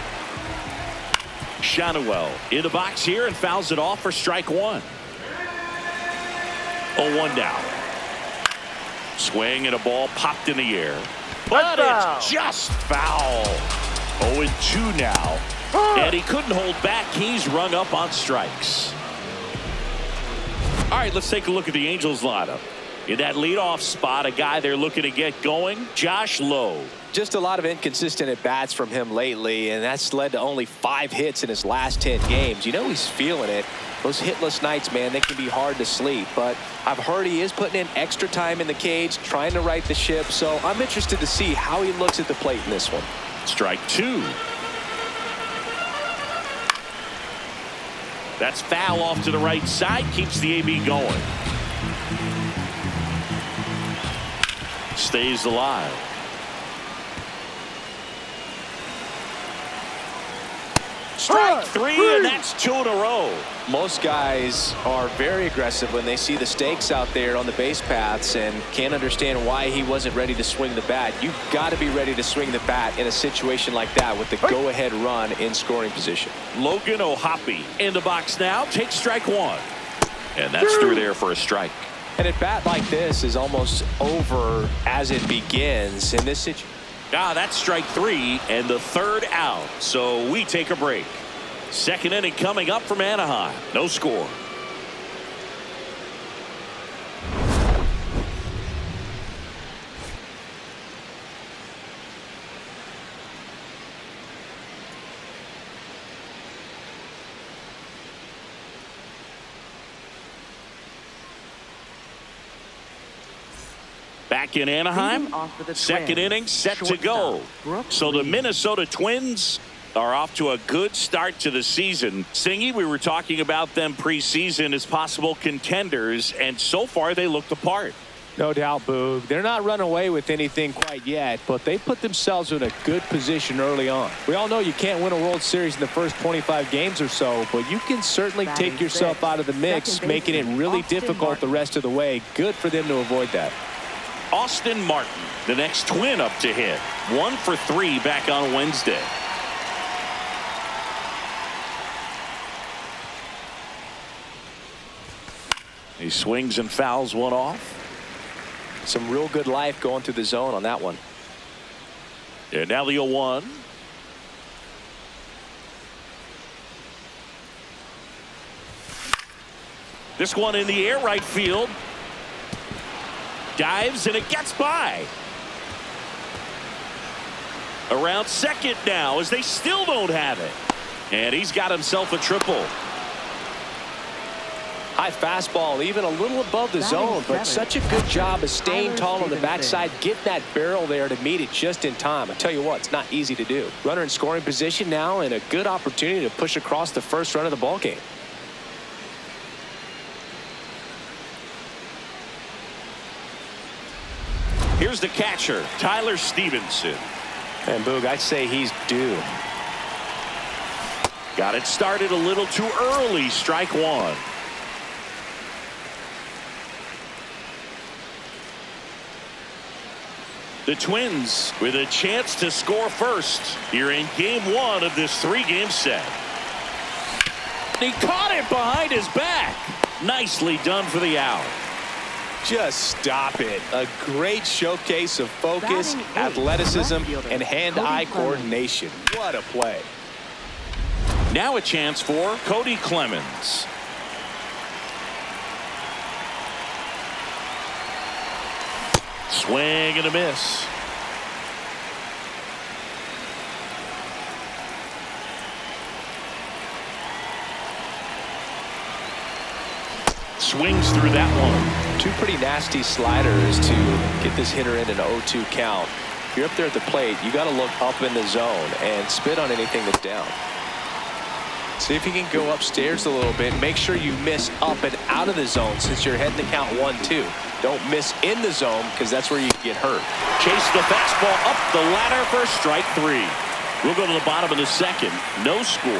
Shanuel in the box here and fouls it off for strike 1. 0-1 down. Swing and a ball popped in the air. But it's just foul. 0-2 now. And he couldn't hold back. He's rung up on strikes. All right, let's take a look at the Angels lineup. In that leadoff spot, a guy they're looking to get going, Josh Lowe. Just a lot of inconsistent at-bats from him lately, and that's led to only 5 hits in his last 10 games. You know he's feeling it. Those hitless nights, man, they can be hard to sleep. But I've heard he is putting in extra time in the cage, trying to right the ship. So I'm interested to see how he looks at the plate in this one. Strike 2. That's foul off to the right side. Keeps the AB going. Stays alive. Strike 3, and that's 2 in a row. Most guys are very aggressive when they see the stakes out there on the base paths and can't understand why he wasn't ready to swing the bat. You've got to be ready to swing the bat in a situation like that with the go-ahead run in scoring position. Logan O'Hoppe in the box now. Takes strike 1. And that's through there for a strike. And a bat like this is almost over as it begins in this situation. That's strike 3 and the 3rd out. So we take a break. Second inning coming up from Anaheim. No score. Back in Anaheim, second inning set to go. So the Minnesota Twins are off to a good start to the season. Singy, we were talking about them preseason as possible contenders, and so far they look the part. No doubt, Boog. They're not running away with anything quite yet, but they put themselves in a good position early on. We all know you can't win a World Series in the first 25 games or so, but you can certainly take yourself out of the mix, making it really difficult the rest of the way. Good for them to avoid that. Austin Martin, the next Twin up to hit. 1 for 3 back on Wednesday. He swings and fouls one off. Some real good life going through the zone on that one. And now the 0-1. This one in the air, right field. Dives and it gets by. Around second now as they still don't have it. And he's got himself a triple. High fastball, even a little above the zone, but such a good job of staying tall on the backside, getting that barrel there to meet it just in time. I tell you what, it's not easy to do. Runner in scoring position now and a good opportunity to push across the first run of the ball game. Here's the catcher, Tyler Stevenson. And Boog, I'd say he's due. Got it started a little too early. Strike 1. The Twins with a chance to score first here in game 1 of this 3-game set. He caught it behind his back. Nicely done for the out. Just stop it. A great showcase of focus, Batting eighth, athleticism, left fielder, and hand-eye Cody Clemens. coordination. What a play. Now a chance for Cody Clemens. Swing and a miss. Swings through that one. Two pretty nasty sliders to get this hitter in an 0-2 count. If you're up there at the plate, you got to look up in the zone and spit on anything that's down. See if you can go upstairs a little bit. Make sure you miss up and out of the zone since you're heading to count 1-2. Don't miss in the zone because that's where you get hurt. Chase the fastball up the ladder for strike 3. We'll go to the bottom of the second. No score.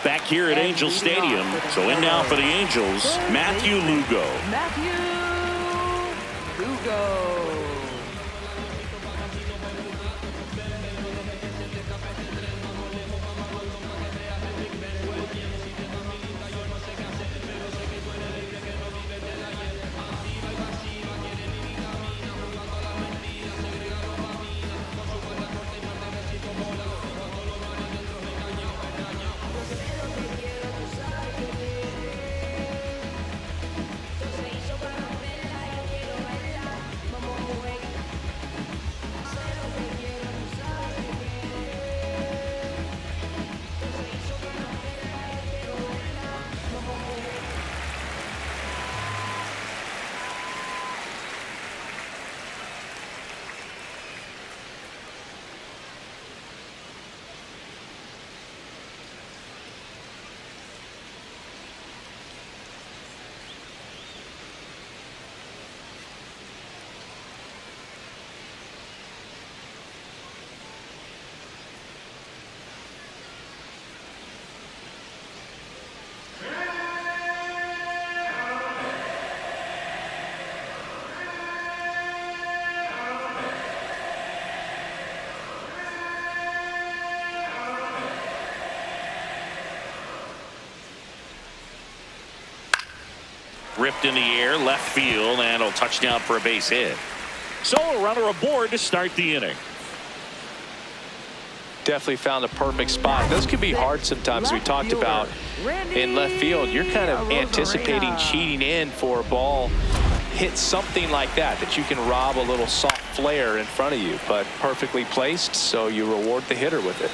Back here at Angel Stadium. So in now for the Angels, Matthew Lugo. Matthew Lugo. Ripped in the air, left field, and a touchdown for a base hit. So a runner aboard to start the inning. Definitely found a perfect spot. Those can be hard sometimes. We talked about in left field, you're kind of anticipating cheating in for a ball. Hit something like that you can rob a little soft flare in front of you, but perfectly placed, so you reward the hitter with it.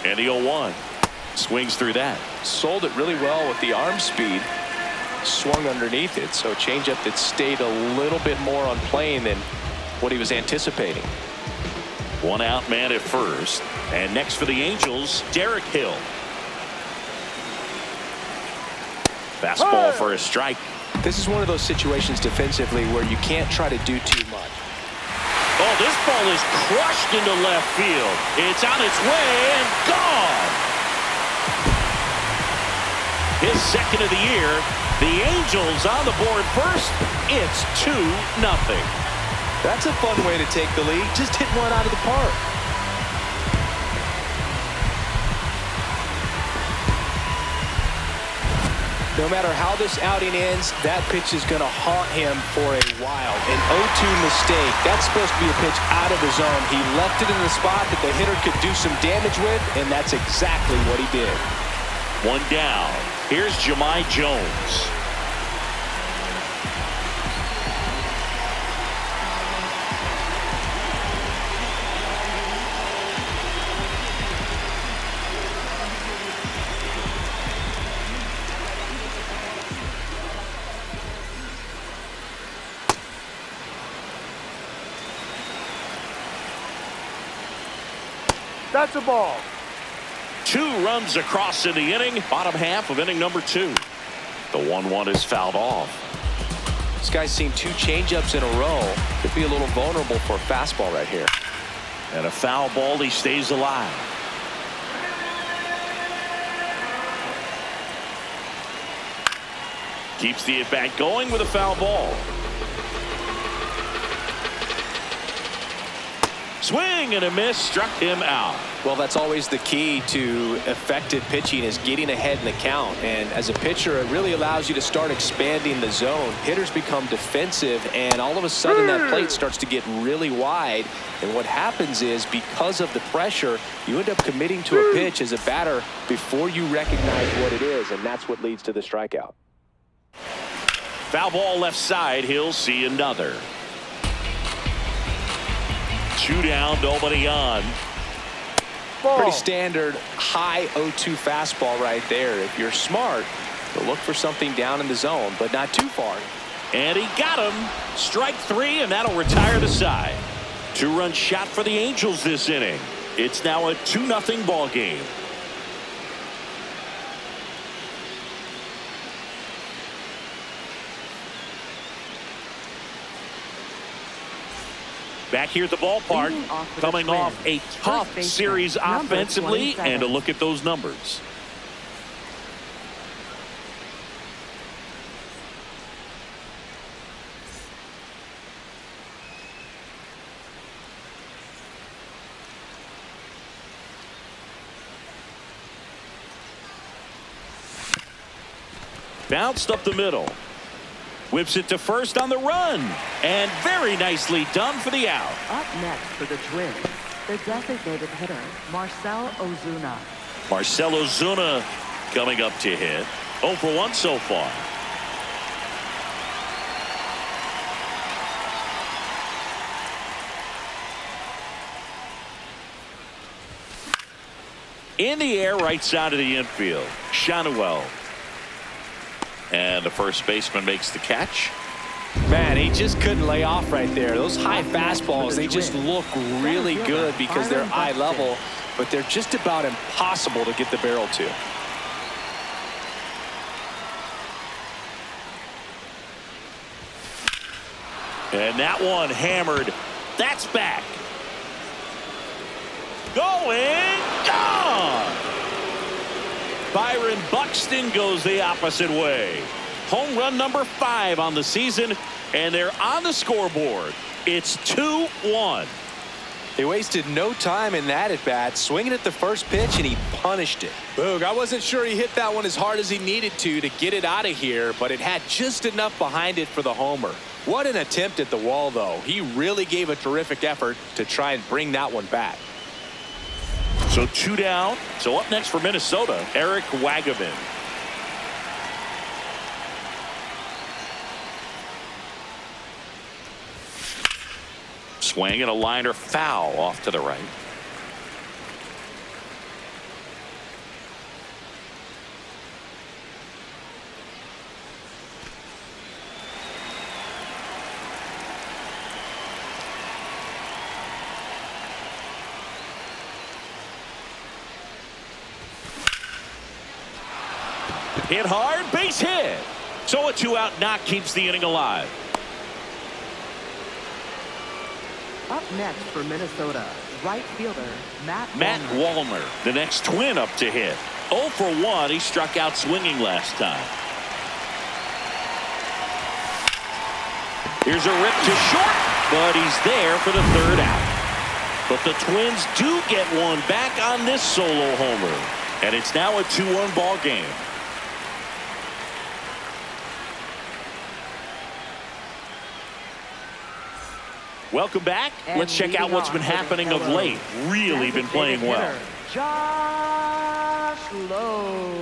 And the 0-1 swings through that. Sold it really well with the arm speed. Swung underneath it, so changeup that stayed a little bit more on plane than what he was anticipating. One out, man at first. And next for the Angels, Derek Hill. Fastball for a strike. This is one of those situations defensively where you can't try to do too much. Oh, this ball is crushed into left field. It's on its way and gone. His second of the year. The Angels on the board first. It's 2-0. That's a fun way to take the lead. Just hit one out of the park. No matter how this outing ends, that pitch is going to haunt him for a while. An 0-2 mistake. That's supposed to be a pitch out of the zone. He left it in the spot that the hitter could do some damage with, and that's exactly what he did. One down. Here's Jahmai Jones. That's a ball. 2 runs across in the inning. Bottom half of inning number 2. The 1-1 is fouled off. This guy's seen 2 changeups in a row. Could be a little vulnerable for a fastball right here. And a foul ball. He stays alive. Keeps the at-bat going with a foul ball. Swing and a miss, struck him out. Well, that's always the key to effective pitching, is getting ahead in the count. And as a pitcher, it really allows you to start expanding the zone. Hitters become defensive, and all of a sudden that plate starts to get really wide. And what happens is, because of the pressure, you end up committing to a pitch as a batter before you recognize what it is, and that's what leads to the strikeout. Foul ball left side. He'll see another. 2 down, nobody on. Ball. Pretty standard high 0-2 fastball right there. If you're smart, you'll look for something down in the zone, but not too far. And he got him. Strike 3, and that'll retire the side. 2-run shot for the Angels this inning. It's now a 2-0 ball game. Back here at the ballpark, coming off a tough series offensively, and a look at those numbers. Bounced up the middle. Whips it to first on the run. And very nicely done for the out. Up next for the Twins, the designated hitter, Marcell Ozuna. Marcell Ozuna coming up to hit. 0 for 1 so far. In the air, right side of the infield. Shanuel. And the first baseman makes the catch. Man, he just couldn't lay off right there. Those high fastballs, they just look really good because they're eye level, but they're just about impossible to get the barrel to. And that one hammered. That's back. Going, gone. Byron Buxton goes the opposite way. Home run number 5 on the season, and they're on the scoreboard. It's 2-1. He wasted no time in that at bat, swinging at the first pitch, and he punished it. Boog, I wasn't sure he hit that one as hard as he needed to get it out of here, but it had just enough behind it for the homer. What an attempt at the wall, though. He really gave a terrific effort to try and bring that one back. So 2 down. So up next for Minnesota, Eric Wagaman. Swing and a liner foul off to the right. Hit hard, base hit. So a 2-out knock keeps the inning alive. Up next for Minnesota, right fielder, Matt Wallner, the next Twin up to hit. 0 for 1. He struck out swinging last time. Here's a rip to short, but he's there for the 3rd out. But the Twins do get one back on this solo homer. And it's now a 2-1 ball game. Welcome back. Let's check out what's been happening of late. Really been playing well. Josh Lowe.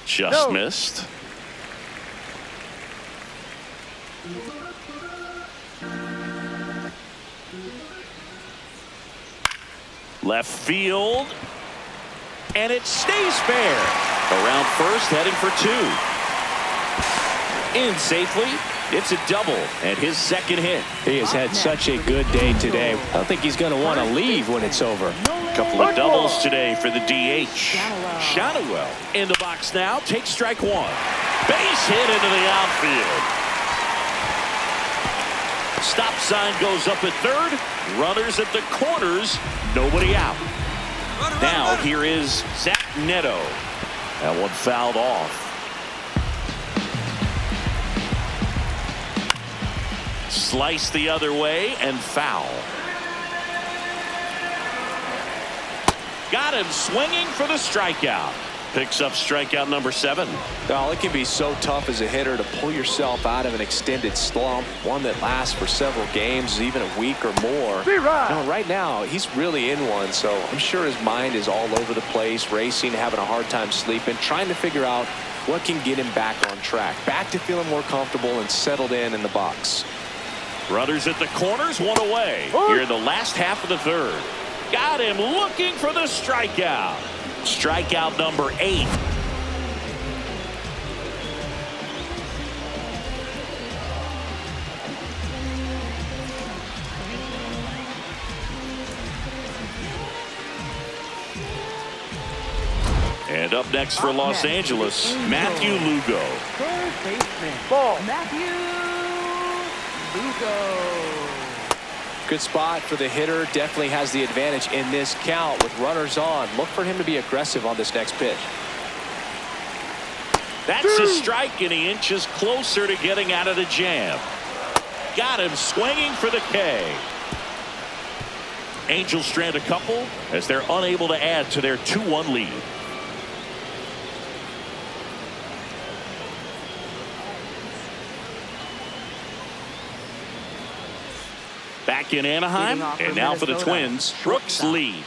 Just missed. Left field, and it stays fair. Around first, heading for 2. In safely, It's a double and his second hit. He has had such a good day today. I don't think he's going to want to leave when it's over. A couple of doubles today for the DH. Shadowell in the box now. Takes strike one. Base hit into the outfield. Stop sign goes up at third. Runners at the corners. Nobody out. Now here is Zach Neto. That one fouled off. Slice the other way and foul. Got him swinging for the strikeout. Picks up strikeout number 7. Well, it can be so tough as a hitter to pull yourself out of an extended slump, one that lasts for several games, even a week or more. Right now, he's really in one, so I'm sure his mind is all over the place, racing, having a hard time sleeping, trying to figure out what can get him back on track, back to feeling more comfortable and settled in the box. Runners at the corners, one away. Here in the last half of the third. Got him looking for the strikeout. Strikeout number 8. And up next for Los Angeles, Matthew Lugo. Third baseman, Matthew Lugo. Good spot for the hitter. Definitely has the advantage in this count with runners on. Look for him to be aggressive on this next pitch. That's a strike, and he inches closer to getting out of the jam. Got him swinging for the K. Angels strand a couple as they're unable to add to their 2-1 lead. Back in Anaheim, and now for the Twins, Brooks Lee.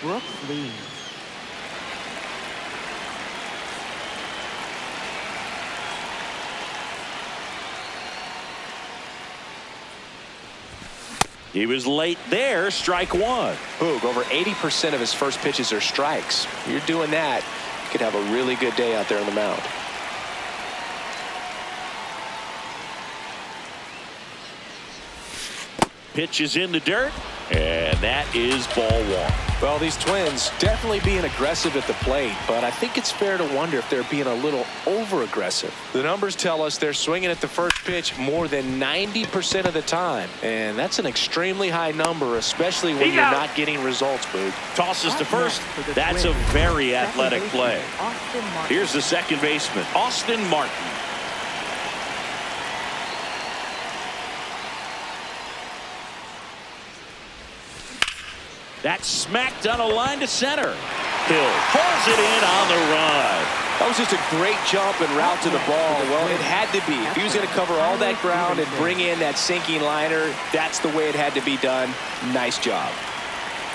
He was late there, strike one. Boog, over 80% of his first pitches are strikes. You're doing that, you could have a really good day out there on the mound. Pitch is in the dirt, and that is ball one. Well, these Twins definitely being aggressive at the plate, but I think it's fair to wonder if they're being a little over-aggressive. The numbers tell us they're swinging at the first pitch more than 90% of the time, and that's an extremely high number, especially when you're not getting results, Boog. Tosses to first. That's a very athletic play. Here's the second baseman, Austin Martin. That's smacked on a line to center. Hill pulls it in on the run. That was just a great jump and route to the ball. Well, it had to be. If he was going to cover all that ground and bring in that sinking liner, that's the way it had to be done. Nice job.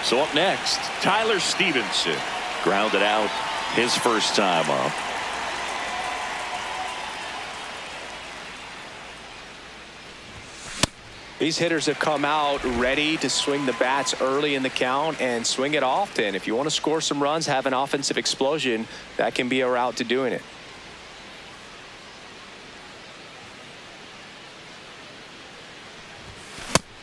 So up next, Tyler Stevenson. Grounded out his first time up. These hitters have come out ready to swing the bats early in the count and swing it often. If you want to score some runs, have an offensive explosion, that can be a route to doing it.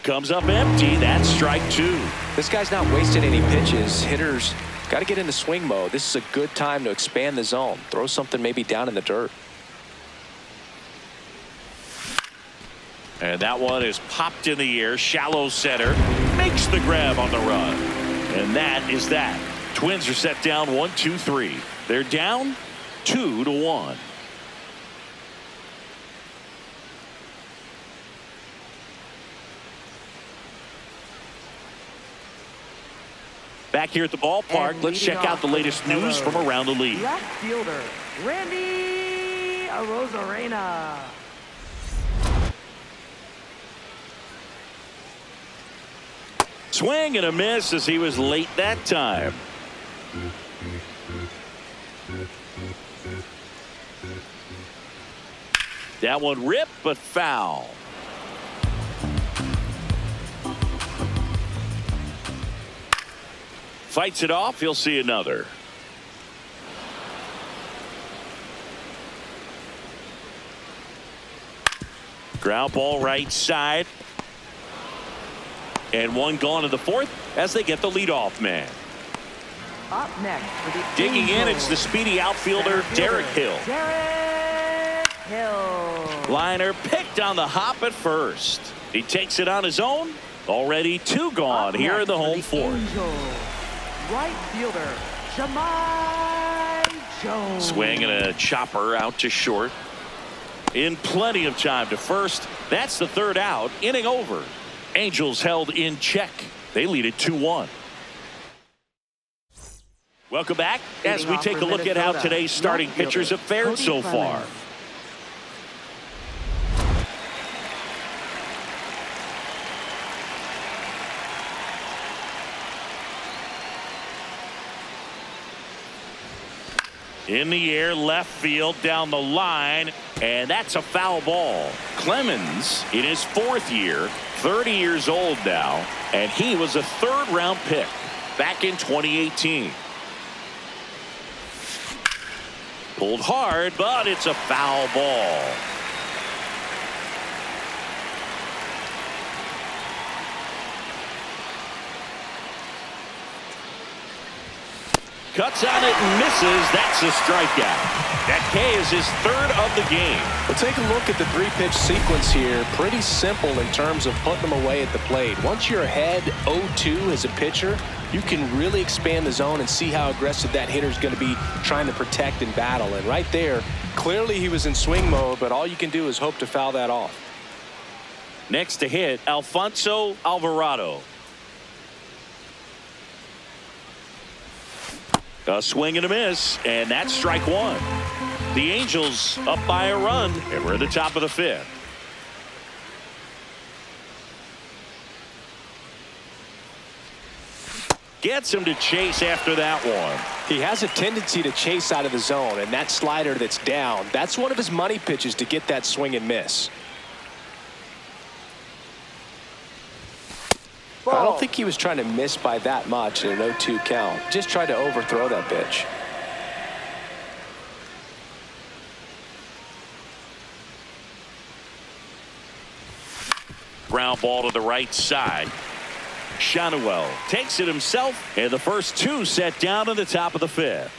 Comes up empty. That's strike two. This guy's not wasting any pitches. Hitters got to get into swing mode. This is a good time to expand the zone. Throw something maybe down in the dirt. And that one is popped in the air. Shallow center. Makes the grab on the run. And that is that. Twins are set down 1-2-3. They're down 2-1. Back here at the ballpark, let's check out the latest news from around the league. Left fielder, Randy Arozarena. Swing and a miss as he was late that time. That one ripped but foul. Fights it off. He'll see another. Ground ball right side. And one gone in the fourth as they get the leadoff man. Up next for the Digging in, Angels, it's the speedy outfielder, center Derek fielder, Hill. Derek Hill. Liner picked on the hop at first. He takes it on his own. Already two gone Up here in next the for home fourth. Angels, right fielder, Jahmai Jones. Swing and a chopper out to short. In plenty of time to first. That's the third out. Inning over. Angels held in check. They lead it 2-1. Welcome back as we take a look at how today's starting pitchers have fared so far. In the air, left field, down the line, and that's a foul ball. Clemens in his fourth year, 30 years old now, and he was a third-round pick back in 2018. Pulled hard, but it's a foul ball. Cuts on it and misses. That's a strikeout. That K is his third of the game. Well, take a look at the three-pitch sequence here. Pretty simple in terms of putting them away at the plate. Once you're ahead 0-2 as a pitcher, you can really expand the zone and see how aggressive that hitter is going to be trying to protect and battle. And right there, clearly he was in swing mode, but all you can do is hope to foul that off. Next to hit, Alfonso Alvarado. A swing and a miss, and that's strike one. The Angels up by a run, and we're at the top of the fifth. Gets him to chase after that one. He has a tendency to chase out of the zone, and that slider that's down, that's one of his money pitches to get that swing and miss. I don't think he was trying to miss by that much in an 0-2 count. Just tried to overthrow that pitch. Ground ball to the right side. Shanuel takes it himself, and the first two set down in the top of the fifth.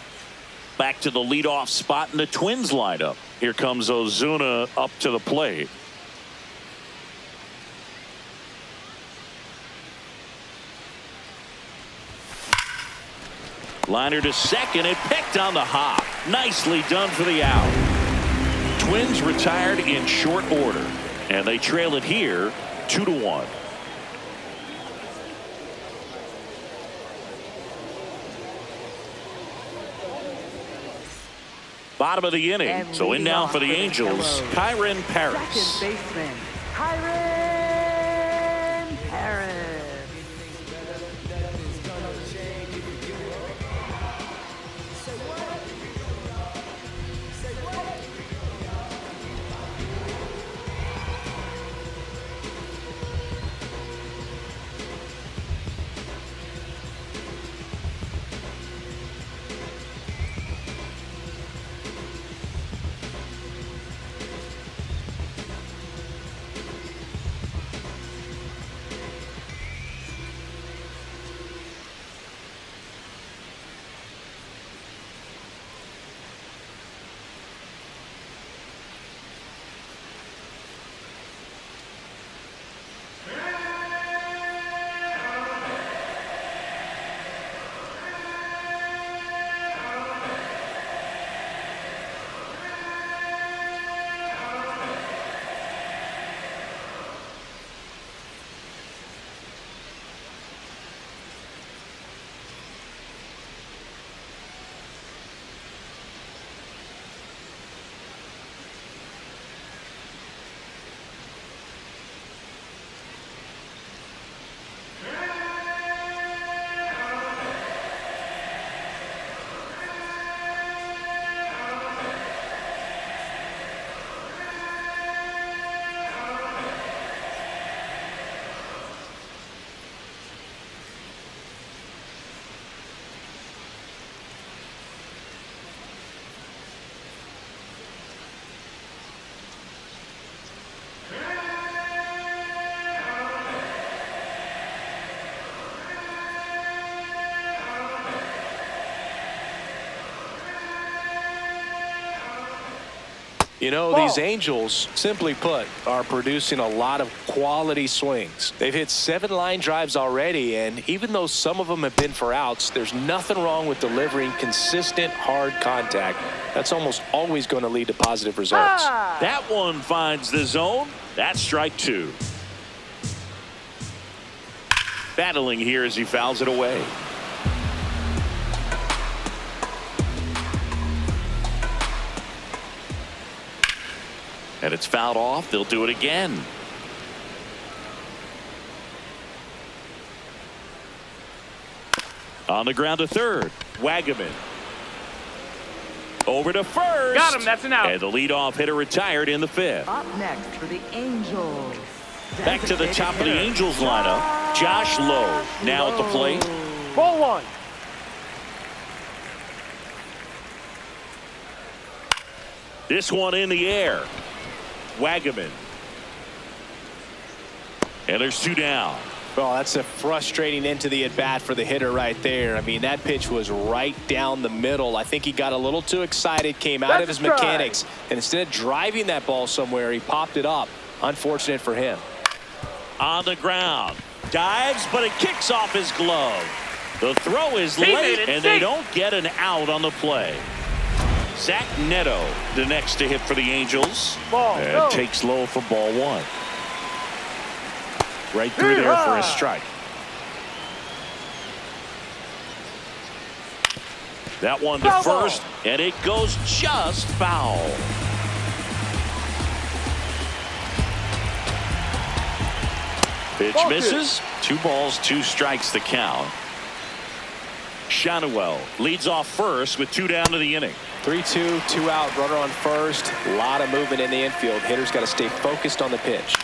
Back to the leadoff spot in the Twins lineup. Here comes Ozuna up to the plate. Liner to second and picked on the hop. Nicely done for the out. Twins retired in short order, and they trail it here 2-1. Bottom of the inning. And So in now for the leading off Angels, for the Kyren Paris. Second baseman, Kyren Paris. You know, these Angels, simply put, are producing a lot of quality swings. They've hit 7 line drives already, and even though some of them have been for outs, there's nothing wrong with delivering consistent, hard contact. That's almost always going to lead to positive results. That one finds the zone. That's strike 2. Battling here as he fouls it away. And it's fouled off. They'll do it again. On the ground to third. Wagaman. Over to first. Got him. That's an out. And the leadoff hitter retired in the 5th. Up next for the Angels. Back to the top of the Angels lineup. Josh Lowe now at the plate. Ball 1. This one in the air. Wagaman. And there's 2 down. Well, that's a frustrating end to the at-bat for the hitter right there. I mean, that pitch was right down the middle. I think he got a little too excited, came out of his mechanics, and instead of driving that ball somewhere, he popped it up. Unfortunate for him. On the ground. Dives, but it kicks off his glove. The throw is late, and they don't get an out on the play. Zach Neto, the next to hit for the Angels. And takes low for ball 1. Right through there for a strike. That one to first, and it goes just foul. Pitch misses. 2 balls, 2 strikes the count. Shanuel leads off first with 2 down to the inning. 3-2, 2 out, runner on first. A lot of movement in the infield. Hitter's got to stay focused on the pitch.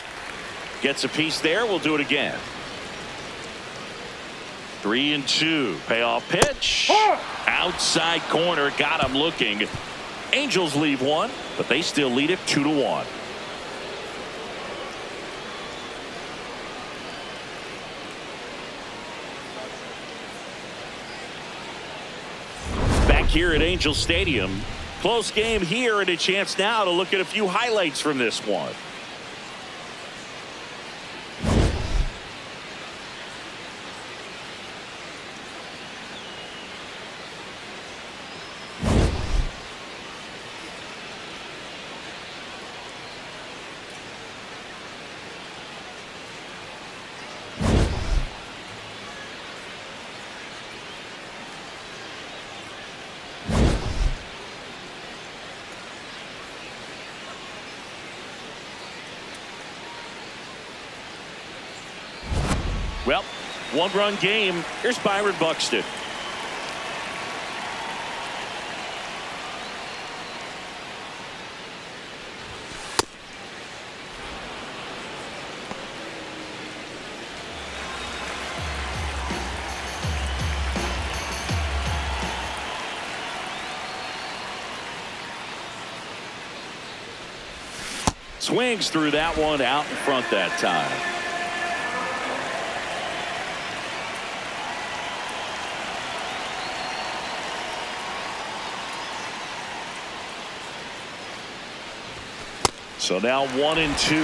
Gets a piece there. We'll do it again. 3-2. Payoff pitch. Outside corner. Got him looking. Angels leave 1, but they still lead it 2-1. Back here at Angel Stadium. Close game here, and a chance now to look at a few highlights from this one. Well, 1-run game. Here's Byron Buxton. Swings through that one out in front that time. So now 1-2.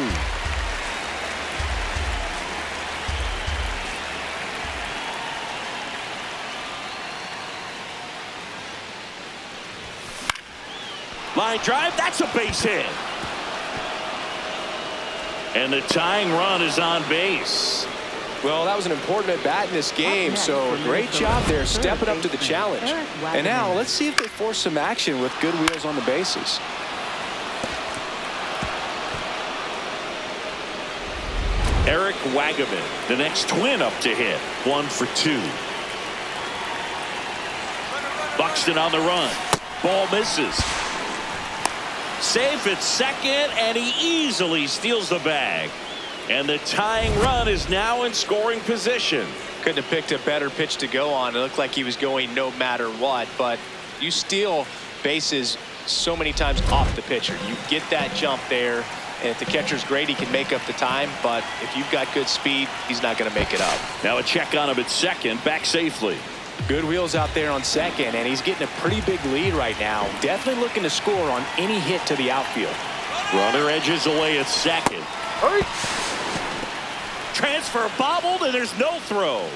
Line drive, that's a base hit. And the tying run is on base. Well, that was an important at bat in this game, so great job there stepping up to the challenge. And now let's see if they force some action with good wheels on the bases. Eric Wagaman, the next Twin up to hit. 1 for 2. Buxton on the run. Ball misses. Safe at second, and he easily steals the bag. And the tying run is now in scoring position. Couldn't have picked a better pitch to go on. It looked like he was going no matter what, but you steal bases so many times off the pitcher. You get that jump there, and if the catcher's great, he can make up the time, but if you've got good speed, he's not going to make it up. Now a check on him at second, back safely. Good wheels out there on second, and he's getting a pretty big lead right now. Definitely looking to score on any hit to the outfield. Runner edges away at second. Transfer bobbled, and there's no throw.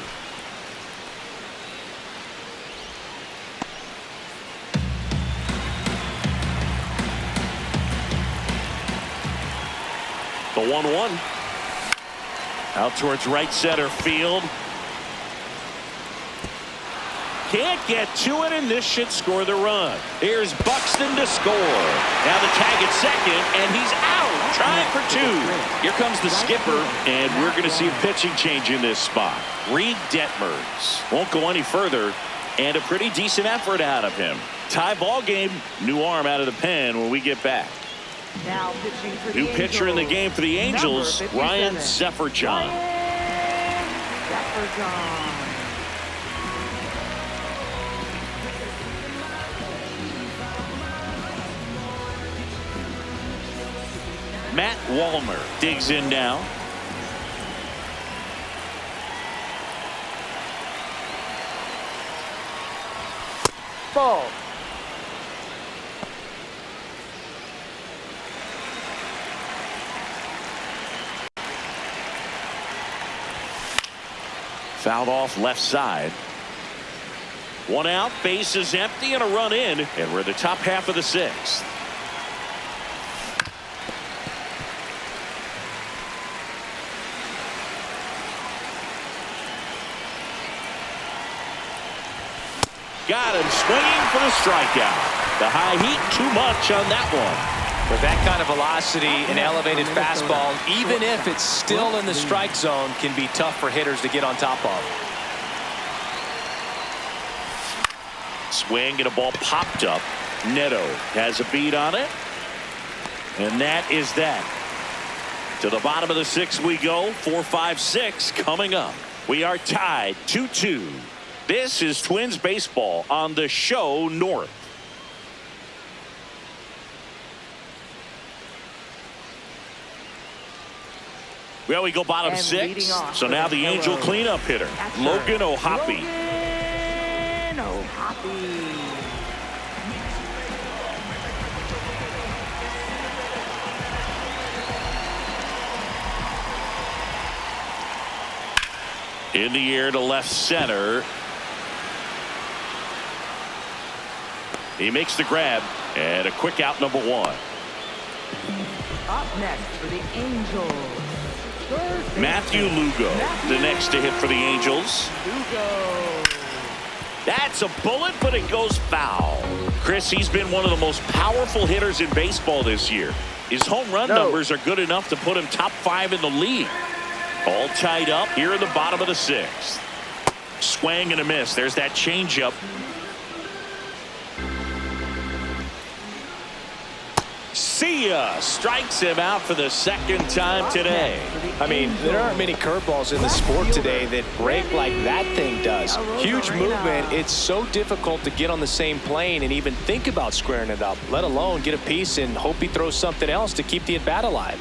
The 1-1. Out towards right center field. Can't get to it, and this should score the run. Here's Buxton to score. Now the tag at second, and he's out. Trying for two. Here comes the skipper, and we're going to see a pitching change in this spot. Reed Detmers won't go any further, and a pretty decent effort out of him. Tie ball game. New arm out of the pen when we get back. Now pitching for the New pitcher in the Angels. game for the Angels, Number 57. Ryan Zefferjohn. Zefferjohn. Matt Wallner digs in now. Ball. Fouled off left side. One out, base is empty, and a run in, and we're the top half of the sixth. Got him swinging for the strikeout. The high heat, too much on that one. With that kind of velocity, an elevated fastball, even if it's still in the strike zone, can be tough for hitters to get on top of. Swing and a ball popped up. Neto has a beat on it. And that is that. To the bottom of the sixth we go. 4-5-6 coming up. We are tied 2-2. This is Twins baseball on the show North. Well, we go bottom And six. leading off So for now the the Angel Yellows. cleanup hitter, Catcher, Logan O'Hoppe. Logan O'Hoppe. In the air to left center. He makes the grab, and a quick out, number one. Up next for the Angels, third baseman, Matthew Lugo, the next to hit for the Angels. Lugo. That's a bullet, but it goes foul. Chris, he's been one of the most powerful hitters in baseball this year. His home run numbers are good enough to put him top 5 in the league. All tied up here in the bottom of the sixth. Swing and a miss. There's that changeup. See ya. Strikes him out for the second time today. I mean, there aren't many curveballs in the sport today that break like that thing does. Huge movement. It's so difficult to get on the same plane and even think about squaring it up, let alone get a piece and hope he throws something else to keep the at-bat alive.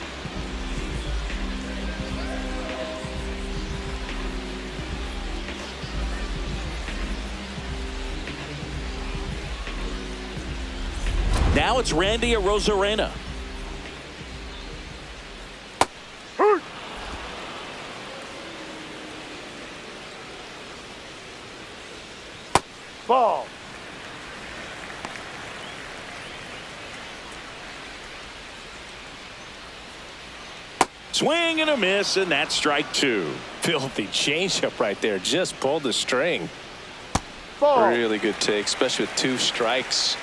Now it's Randy Arozarena. Ball. Swing and a miss, and that's strike 2. Filthy changeup right there. Just pulled the string. Ball. Really good take, especially with 2 strikes.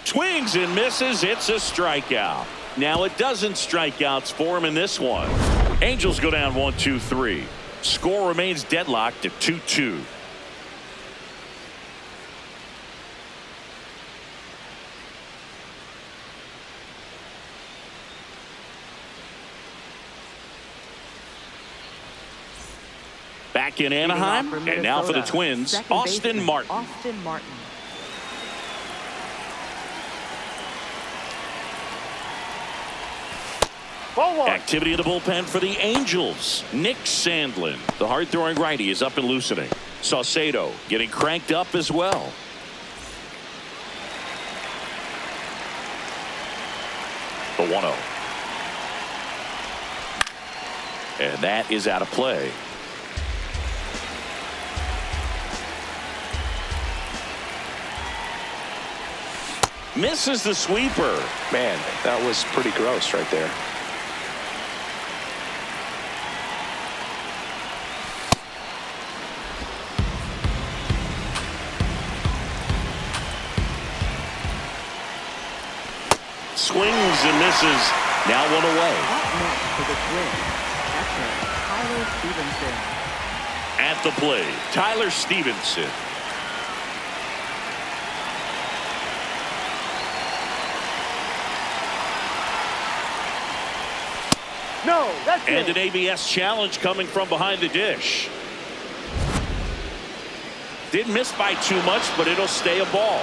Swings and misses. It's a strikeout. Now it doesn't strikeouts for him in this one. Angels go down 1-2-3. Score remains deadlocked at 2-2. Back in Anaheim, and now for the Twins, Second Austin baseman, Martin. Austin Martin. Ball one. Activity in the bullpen for the Angels. Nick Sandlin, the hard-throwing righty, is up and loosening. Saucedo getting cranked up as well. The 1-0. And that is out of play. Misses the sweeper. Man, that was pretty gross right there. Swings and misses. Now one away. Up next for the Twins, catcher Tyler Stevenson. At the plate, Tyler Stevenson. No, that's And it. an ABS challenge coming from behind the dish. Didn't miss by too much, but it'll stay a ball.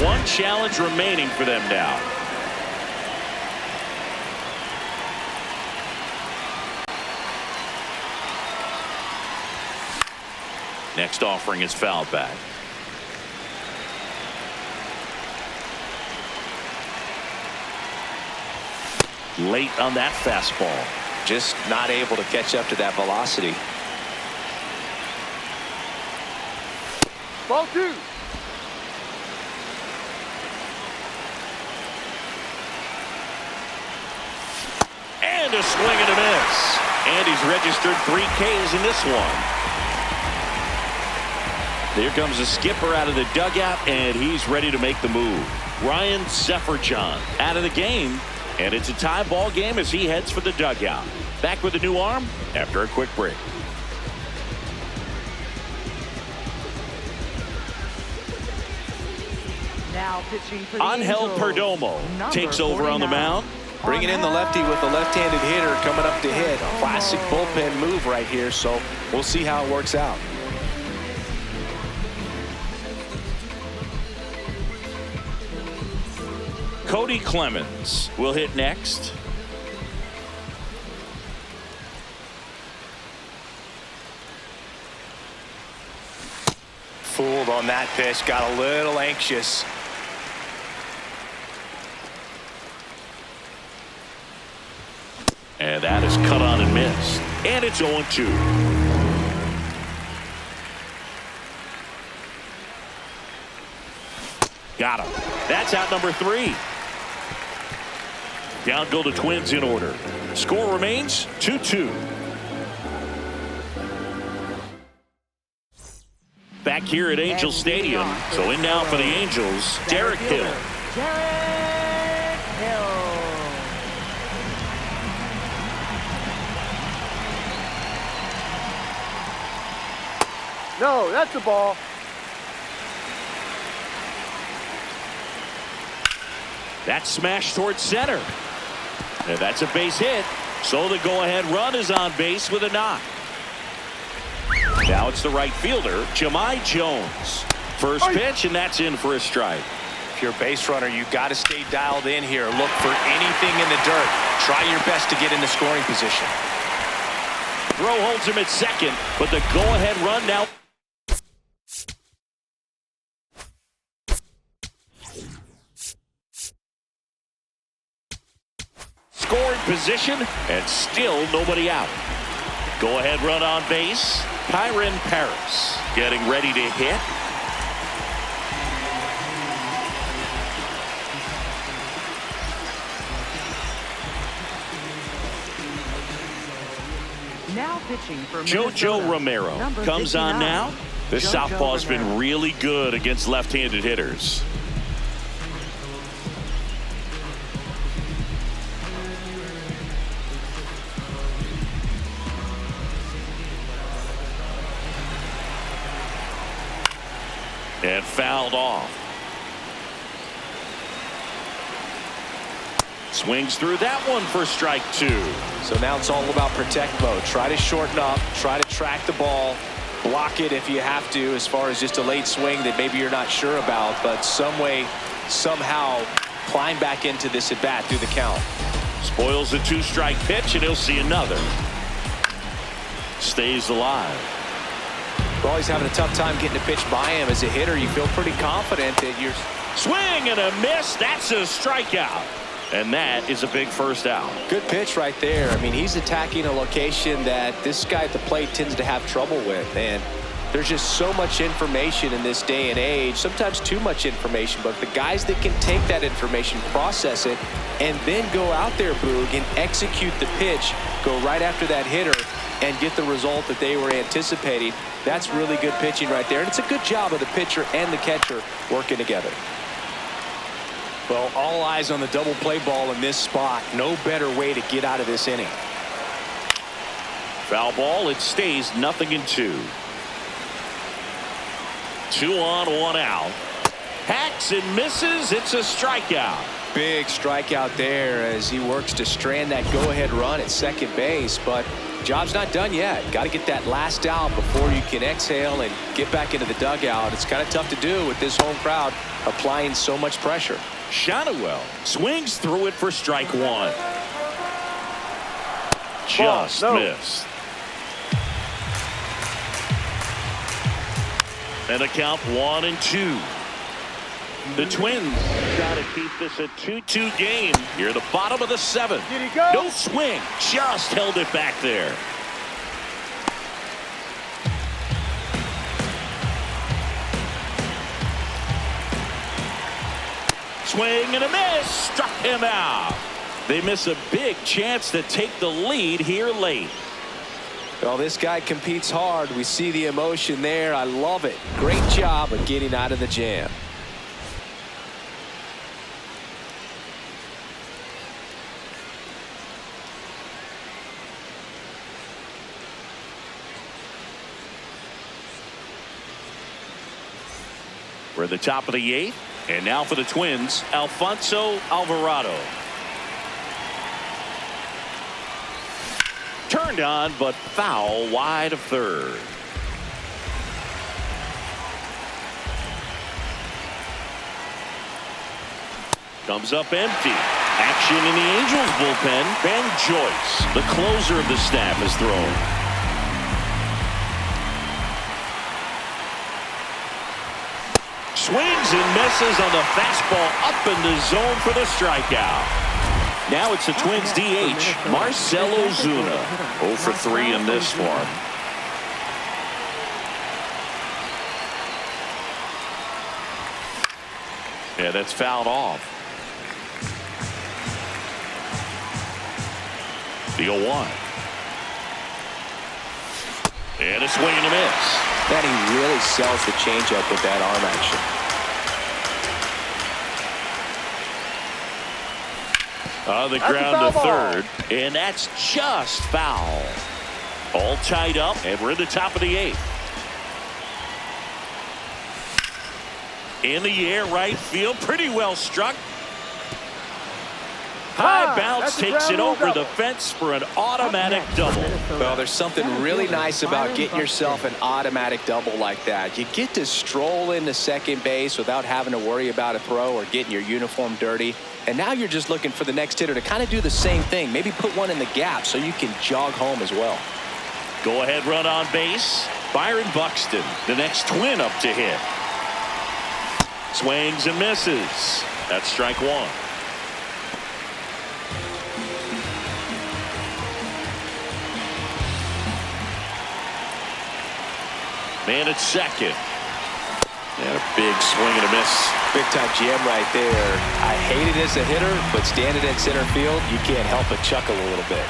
One challenge remaining for them now. Next offering is fouled back. Late on that fastball. Just not able to catch up to that velocity. Ball two. And a swing and a miss. And he's registered 3 Ks in this one. Here comes the skipper out of the dugout, and he's ready to make the move. Ryan Sefferjohn out of the game, and it's a tie ball game as he heads for the dugout. Back with a new arm after a quick break. Now pitching for the Angel Angels, Perdomo number takes over on the 49. mound. Bringing in the lefty with the left-handed hitter coming up to hit. Classic bullpen move right here, so we'll see how it works out. Cody Clemens will hit next. Fooled on that pitch, got a little anxious. And that is cut on and missed. And it's 0-2. Got him. That's out number 3. Down go the Twins in order. Score remains 2-2. Back here at Angel Stadium. So in now for the Angels, Derek Hill. Derek Hill. No, that's the ball. That's smashed towards center. And that's a base hit. So the go-ahead run is on base with a knock. Now it's the right fielder, Jahmai Jones. First pitch, and that's in for a strike. If you're a base runner, you got to stay dialed in here. Look for anything in the dirt. Try your best to get in the scoring position. Throw holds him at second, but the go-ahead run now. Scoring position, and still nobody out. Go-ahead run on base. Kyron Paris getting ready to hit. Now pitching for JoJo Minnesota, Romero number comes on 59. now. This JoJo southpaw's been Romero. really good against left-handed hitters. And fouled off. Swings through that one for strike 2. So now it's all about protect mode. Try to shorten up, try to track the ball, block it if you have to, as far as just a late swing that maybe you're not sure about, but some way, somehow climb back into this at bat through the count. Spoils the 2-strike pitch, and he'll see another. Stays alive. Well, he's having a tough time getting a pitch by him. As a hitter, you feel pretty confident that you're... Swing and a miss. That's a strikeout. And that is a big first out. Good pitch right there. I mean, he's attacking a location that this guy at the plate tends to have trouble with. And there's just so much information in this day and age, sometimes too much information. But the guys that can take that information, process it, and then go out there, Boog, and execute the pitch, go right after that hitter, and get the result that they were anticipating. That's really good pitching right there. And it's a good job of the pitcher and the catcher working together. Well, all eyes on the double play ball in this spot. No better way to get out of this inning. Foul ball. It stays 0-2. 2 on, 1 out. Hacks and misses. It's a strikeout. Big strikeout there as he works to strand that go-ahead run at second base. But job's not done yet. Got to get that last out before you can exhale and get back into the dugout. It's kind of tough to do with this home crowd applying so much pressure. Shadowell swings through it for strike 1. Just missed. And a count 1-2. The Twins try to keep this a 2-2 game here at the bottom of the 7th. Did he go? No swing, just held it back there. Swing and a miss, struck him out. They miss a big chance to take the lead here late. Well, this guy competes hard. We see the emotion there. I love it. Great job of getting out of the jam. We're at the top of the 8th. And now for the Twins, Alfonso Alvarado. Turned on, but foul wide of third. Comes up empty. Action in the Angels bullpen. Ben Joyce, the closer of the staff, is thrown. Swings and misses on the fastball up in the zone for the strikeout. Now it's the Twins DH, Marcell Ozuna. 0 for 3 in this one. Yeah, that's fouled off. The 0-1. And a swing and a miss. That he really sells the changeup with that arm action. On the ground to third, and that's just foul. All tied up, and we're in the top of the 8th. In the air, right field, pretty well struck. High bounce takes it over the fence for an automatic double. Well, there's something really nice about getting yourself an automatic double like that. You get to stroll into second base without having to worry about a throw or getting your uniform dirty. And now you're just looking for the next hitter to kind of do the same thing. Maybe put one in the gap so you can jog home as well. Go ahead run on base. Byron Buxton, the next Twin up to hit. Swings and misses. That's strike 1. Man at second. And a big swing and a miss. Big time jam right there. I hate it as a hitter, but standing in center field, you can't help but chuckle a little bit.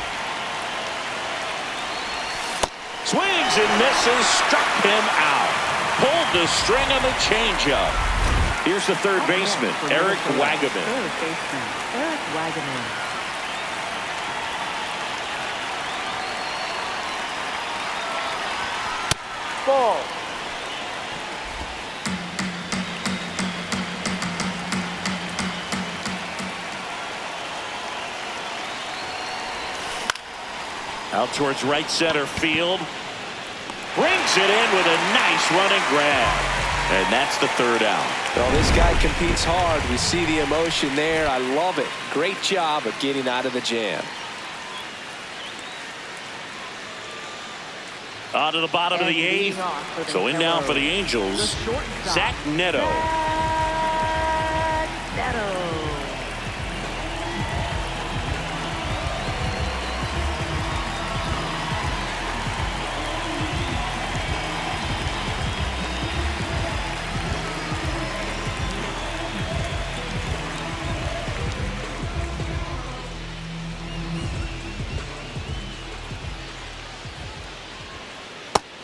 Swings and misses, struck him out. Pulled the string on the changeup. Here's the third baseman, Eric Wagaman. Third baseman, Eric Wagaman. Ball. Out towards right center field. Brings it in with a nice running grab. And that's the third out. Well, this guy competes hard. We see the emotion there. I love it. Great job of getting out of the jam. On to the bottom of the eighth. So in now for the Angels, Zach Neto.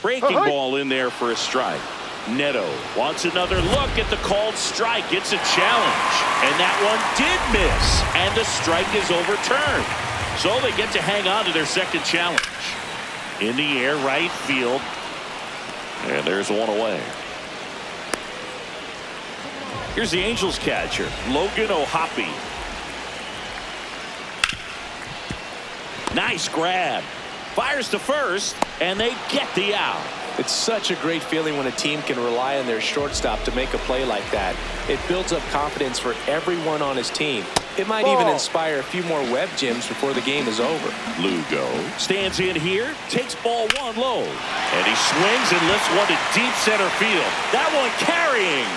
Breaking ball in there for a strike. Neto wants another look at the called strike. It's a challenge. And that one did miss. And the strike is overturned. So they get to hang on to their second challenge. In the air, right field. And there's one away. Here's the Angels catcher, Logan O'Hoppe. Nice grab. Fires to first, and they get the out. It's such a great feeling when a team can rely on their shortstop to make a play like that. It builds up confidence for everyone on his team. It might even inspire a few more web gems before the game is over. Lugo stands in here, takes ball one low, and he swings and lifts one to deep center field. That one carrying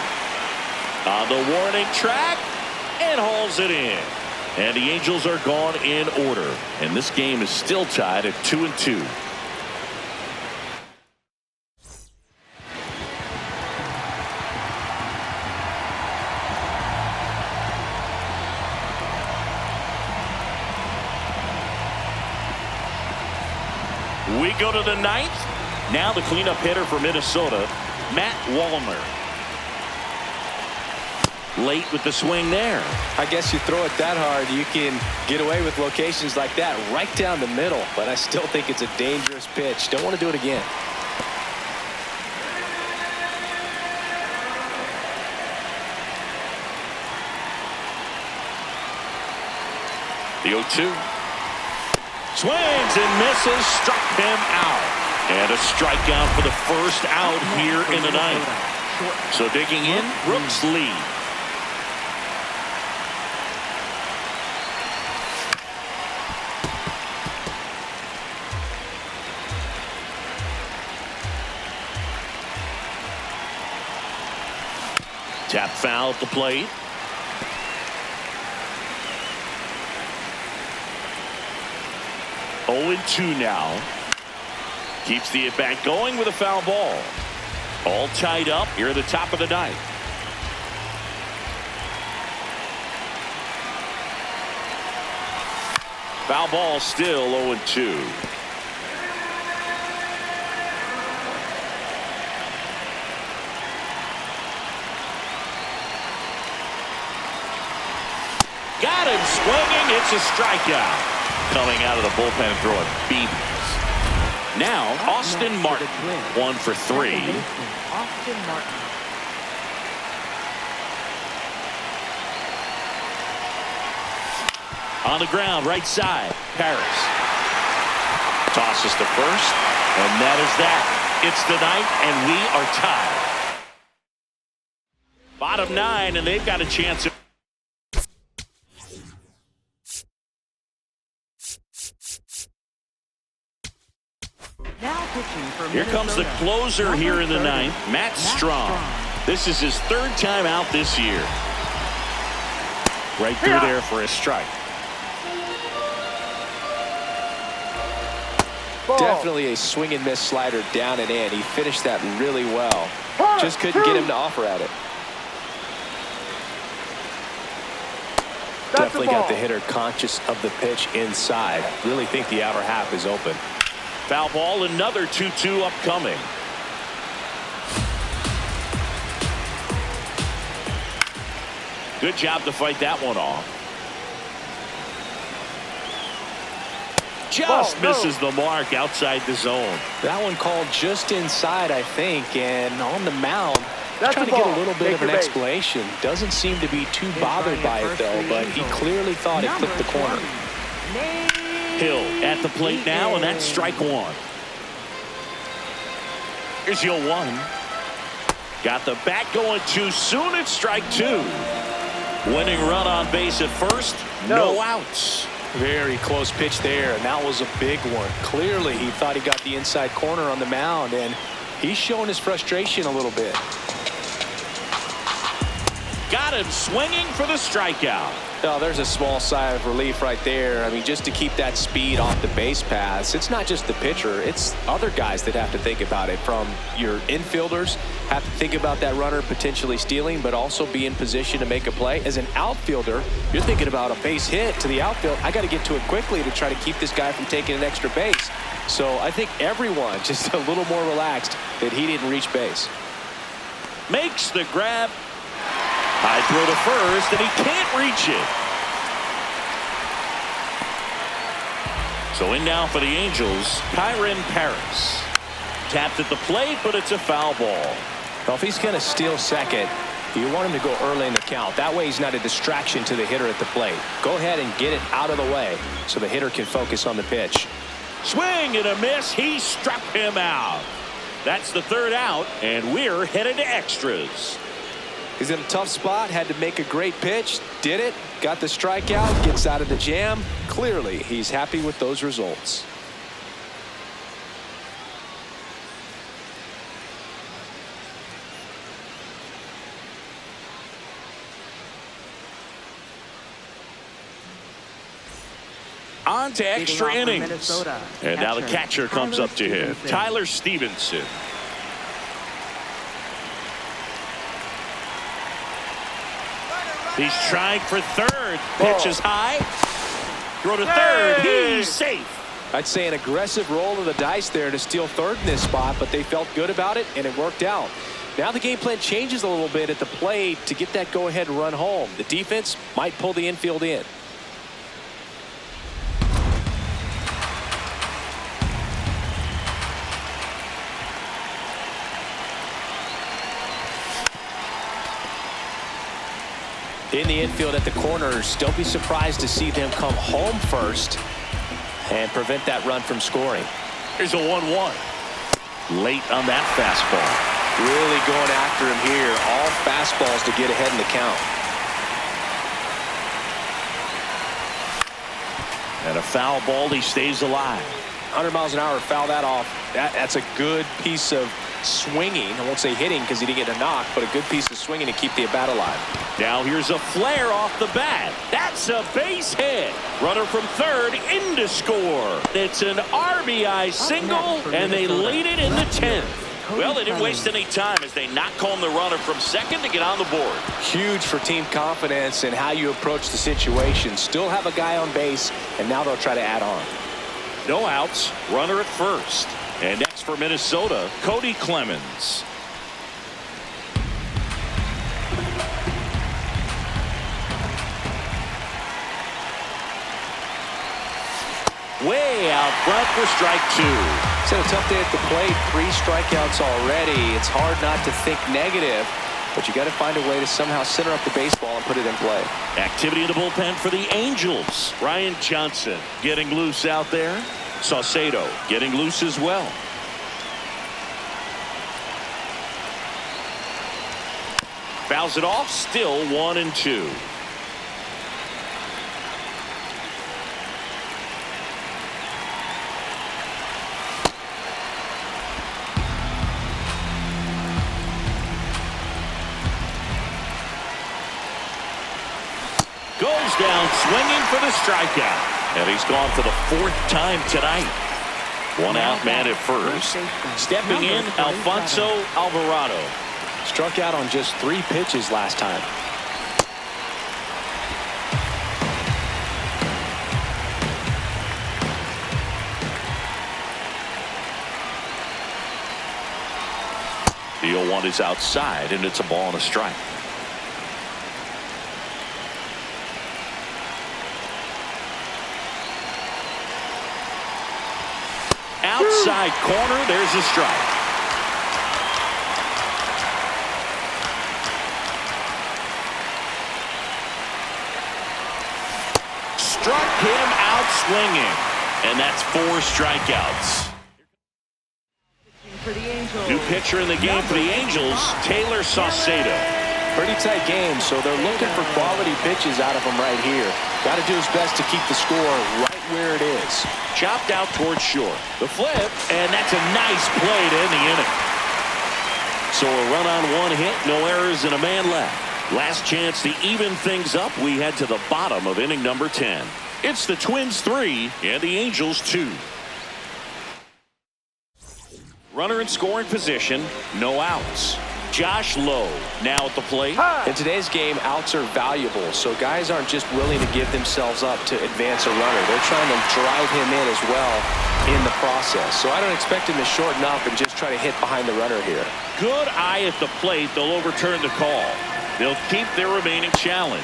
on the warning track and hauls it in. And the Angels are gone in order. And this game is still tied at 2-2. We go to the ninth. Now the cleanup hitter for Minnesota, Matt Wallner. Late with the swing there. I guess you throw it that hard, you can get away with locations like that right down the middle. But I still think it's a dangerous pitch. Don't want to do it again. The 0-2. Swings and misses. Struck him out. And a strikeout for the first out here in the ninth. So digging in, Brooks Lee. Tap foul at the plate. Oh, 0-2 now. Keeps the at-bat going with a foul ball. All tied up here at the top of the ninth. Foul ball still 0-2. Got him swinging. It's a strikeout. Coming out of the bullpen and throwing BBs. Now, Austin Martin, 1 for 3. Austin Martin. On the ground, right side, Paris. Tosses to first, and that is that. It's the ninth, and we are tied. Bottom 9, and they've got a chance. Here comes the closer here in the ninth, Matt Strong. This is his third time out this year. Right through there for a strike. Definitely a swing and miss slider down and in. He finished that really well. Just couldn't get him to offer at it. Definitely got the hitter conscious of the pitch inside. Really think the outer half is open. Foul ball, another 2-2 upcoming. Good job to fight that one off. Just misses the mark outside the zone. That one called just inside, I think, and on the mound. Trying to get a little bit of an explanation. Doesn't seem to be too bothered by it, though, but he clearly thought it clipped the corner. Hill at the plate now, and that's strike one. Here's your 1. Got the bat going too soon. It's strike two. Winning run on base at first. No outs. Very close pitch there, and that was a big one. Clearly, he thought he got the inside corner on the mound, and he's showing his frustration a little bit. Got him swinging for the strikeout. Oh, there's a small sigh of relief right there. I mean, just to keep that speed off the base paths. It's not just the pitcher. It's other guys that have to think about it. From your infielders have to think about that runner potentially stealing, but also be in position to make a play. As an outfielder, you're thinking about a base hit to the outfield. I got to get to it quickly to try to keep this guy from taking an extra base. So I think everyone just a little more relaxed that he didn't reach base. Makes the grab. High throw to first, and he can't reach it. So in now for the Angels, Kyren Paris. Tapped at the plate, but it's a foul ball. Well, if he's going to steal second, you want him to go early in the count. That way he's not a distraction to the hitter at the plate. Go ahead and get it out of the way so the hitter can focus on the pitch. Swing and a miss. He struck him out. That's the third out, and we're headed to extras. He's in a tough spot, had to make a great pitch, did it, got the strikeout, gets out of the jam. Clearly, he's happy with those results. On to extra Leading off for innings. Minnesota, And now the catcher comes Tyler up to him. Stevenson. Tyler Stevenson. He's trying for third. Pitch is high. Throw to third. He's safe. I'd say an aggressive roll of the dice there to steal third in this spot, but they felt good about it, and it worked out. Now the game plan changes a little bit at the plate to get that go-ahead run home. The defense might pull the infield in. In the infield at the corners, don't be surprised to see them come home first and prevent that run from scoring. Here's a 1-1. Late on that fastball. Really going after him here. All fastballs to get ahead in the count. And a foul ball. He stays alive. 100 miles an hour, foul that off. That's a good piece of swinging. I won't say hitting because he didn't get a knock, but a good piece of swinging to keep the bat alive. Now here's a flare off the bat. That's a base hit. Runner from third in to score. It's an RBI single, and they lead it in the 10th. Well, they didn't waste any time as they knock home the runner from second to get on the board. Huge for team confidence and how you approach the situation. Still have a guy on base, and now they'll try to add on. No outs, runner at first. And next for Minnesota, Cody Clemens. Way out front for strike two. It's had a tough day at the plate. 3 strikeouts already. It's hard not to think negative, but you got to find a way to somehow center up the baseball and put it in play. Activity in the bullpen for the Angels. Ryan Johnson getting loose out there. Saucedo getting loose as well. Fouls it off. Still 1-2. Goes down swinging for the strikeout. And he's gone for the 4th time tonight. 1 out man at first. Stepping in, Alfonso Alvarado. Struck out on just 3 pitches last time. The 0-1 is outside, and it's a ball and a strike. Outside corner, there's a strike. Struck him out swinging, and that's 4 strikeouts. for the Angels. New pitcher in the game for the Angels, Taylor Saucedo. Pretty tight game, so they're looking for quality pitches out of him right here. Got to do his best to keep the score right where it is. Chopped out towards short. The flip, and that's a nice play to end the inning. So a run on one hit, no errors, and a man left. Last chance to even things up. We head to the bottom of inning number 10. It's the Twins 3 and the Angels 2. Runner in scoring position, no outs. Josh Lowe now at the plate. In today's game, outs are valuable, so guys aren't just willing to give themselves up to advance a runner. They're trying to drive him in as well in the process. So I don't expect him to shorten up and just try to hit behind the runner here. Good eye at the plate. They'll overturn the call. They'll keep their remaining challenge.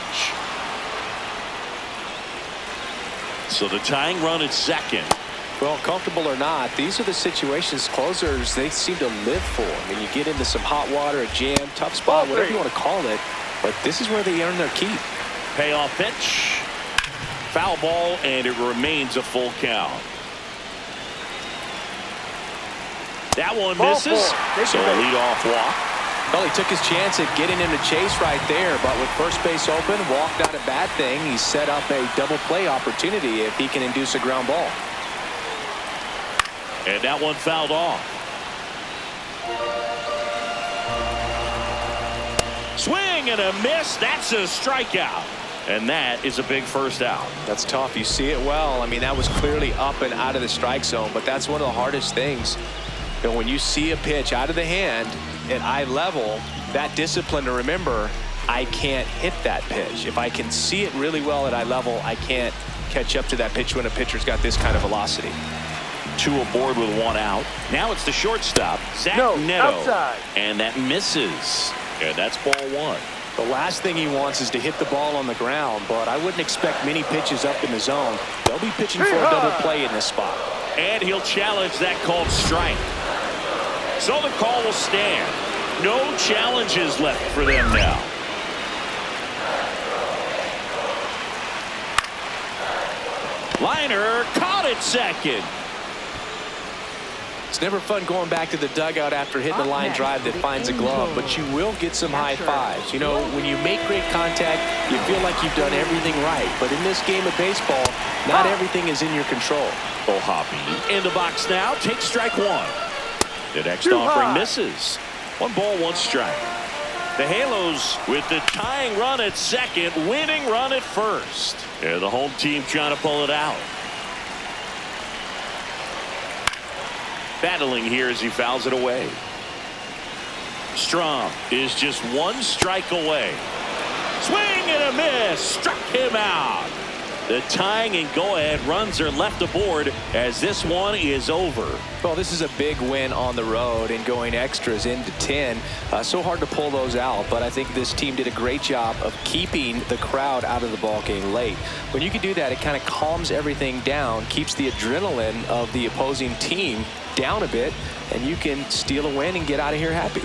So the tying run at second. Well, comfortable or not, these are the situations closers they seem to live for. I mean, you get into some hot water, a jam, tough spot, whatever you want to call it, but this is where they earn their keep. Payoff pitch. Foul ball, and it remains a full count. That one misses. So a leadoff walk. Well, he took his chance at getting him to chase right there, but with first base open, walked not a bad thing. He set up a double play opportunity if he can induce a ground ball. And that one fouled off. Swing and a miss. That's a strikeout. And that is a big first out. That's tough. You see it well. I mean, that was clearly up and out of the strike zone, but that's one of the hardest things. You know, when you see a pitch out of the hand at eye level, that discipline to remember, I can't hit that pitch. If I can see it really well at eye level, I can't catch up to that pitch when a pitcher's got this kind of velocity. Two aboard with one out. Now it's the shortstop, Zach Neto. Outside. And that misses. And that's ball one. The last thing he wants is to hit the ball on the ground, but I wouldn't expect many pitches up in the zone. They'll be pitching for a double play in this spot. And he'll challenge that called strike. So the call will stand. No challenges left for them now. Liner caught it second. It's never fun going back to the dugout after hitting a line drive that finds a glove, but you will get some high fives. You know, when you make great contact, you feel like you've done everything right. But in this game of baseball, not everything is in your control. Hoppy in the box now. Takes strike one. The next offering misses. 1 ball, 1 strike. The Halos with the tying run at second, winning run at first. And the home team trying to pull it out. Battling here as he fouls it away. Strom is just 1 strike away. Swing and a miss. Struck him out. The tying and go-ahead runs are left aboard as this one is over. Well, this is a big win on the road and going extras into 10. So hard to pull those out, but I think this team did a great job of keeping the crowd out of the ball game late. When you can do that, it kind of calms everything down, keeps the adrenaline of the opposing team down a bit, and you can steal a win and get out of here happy.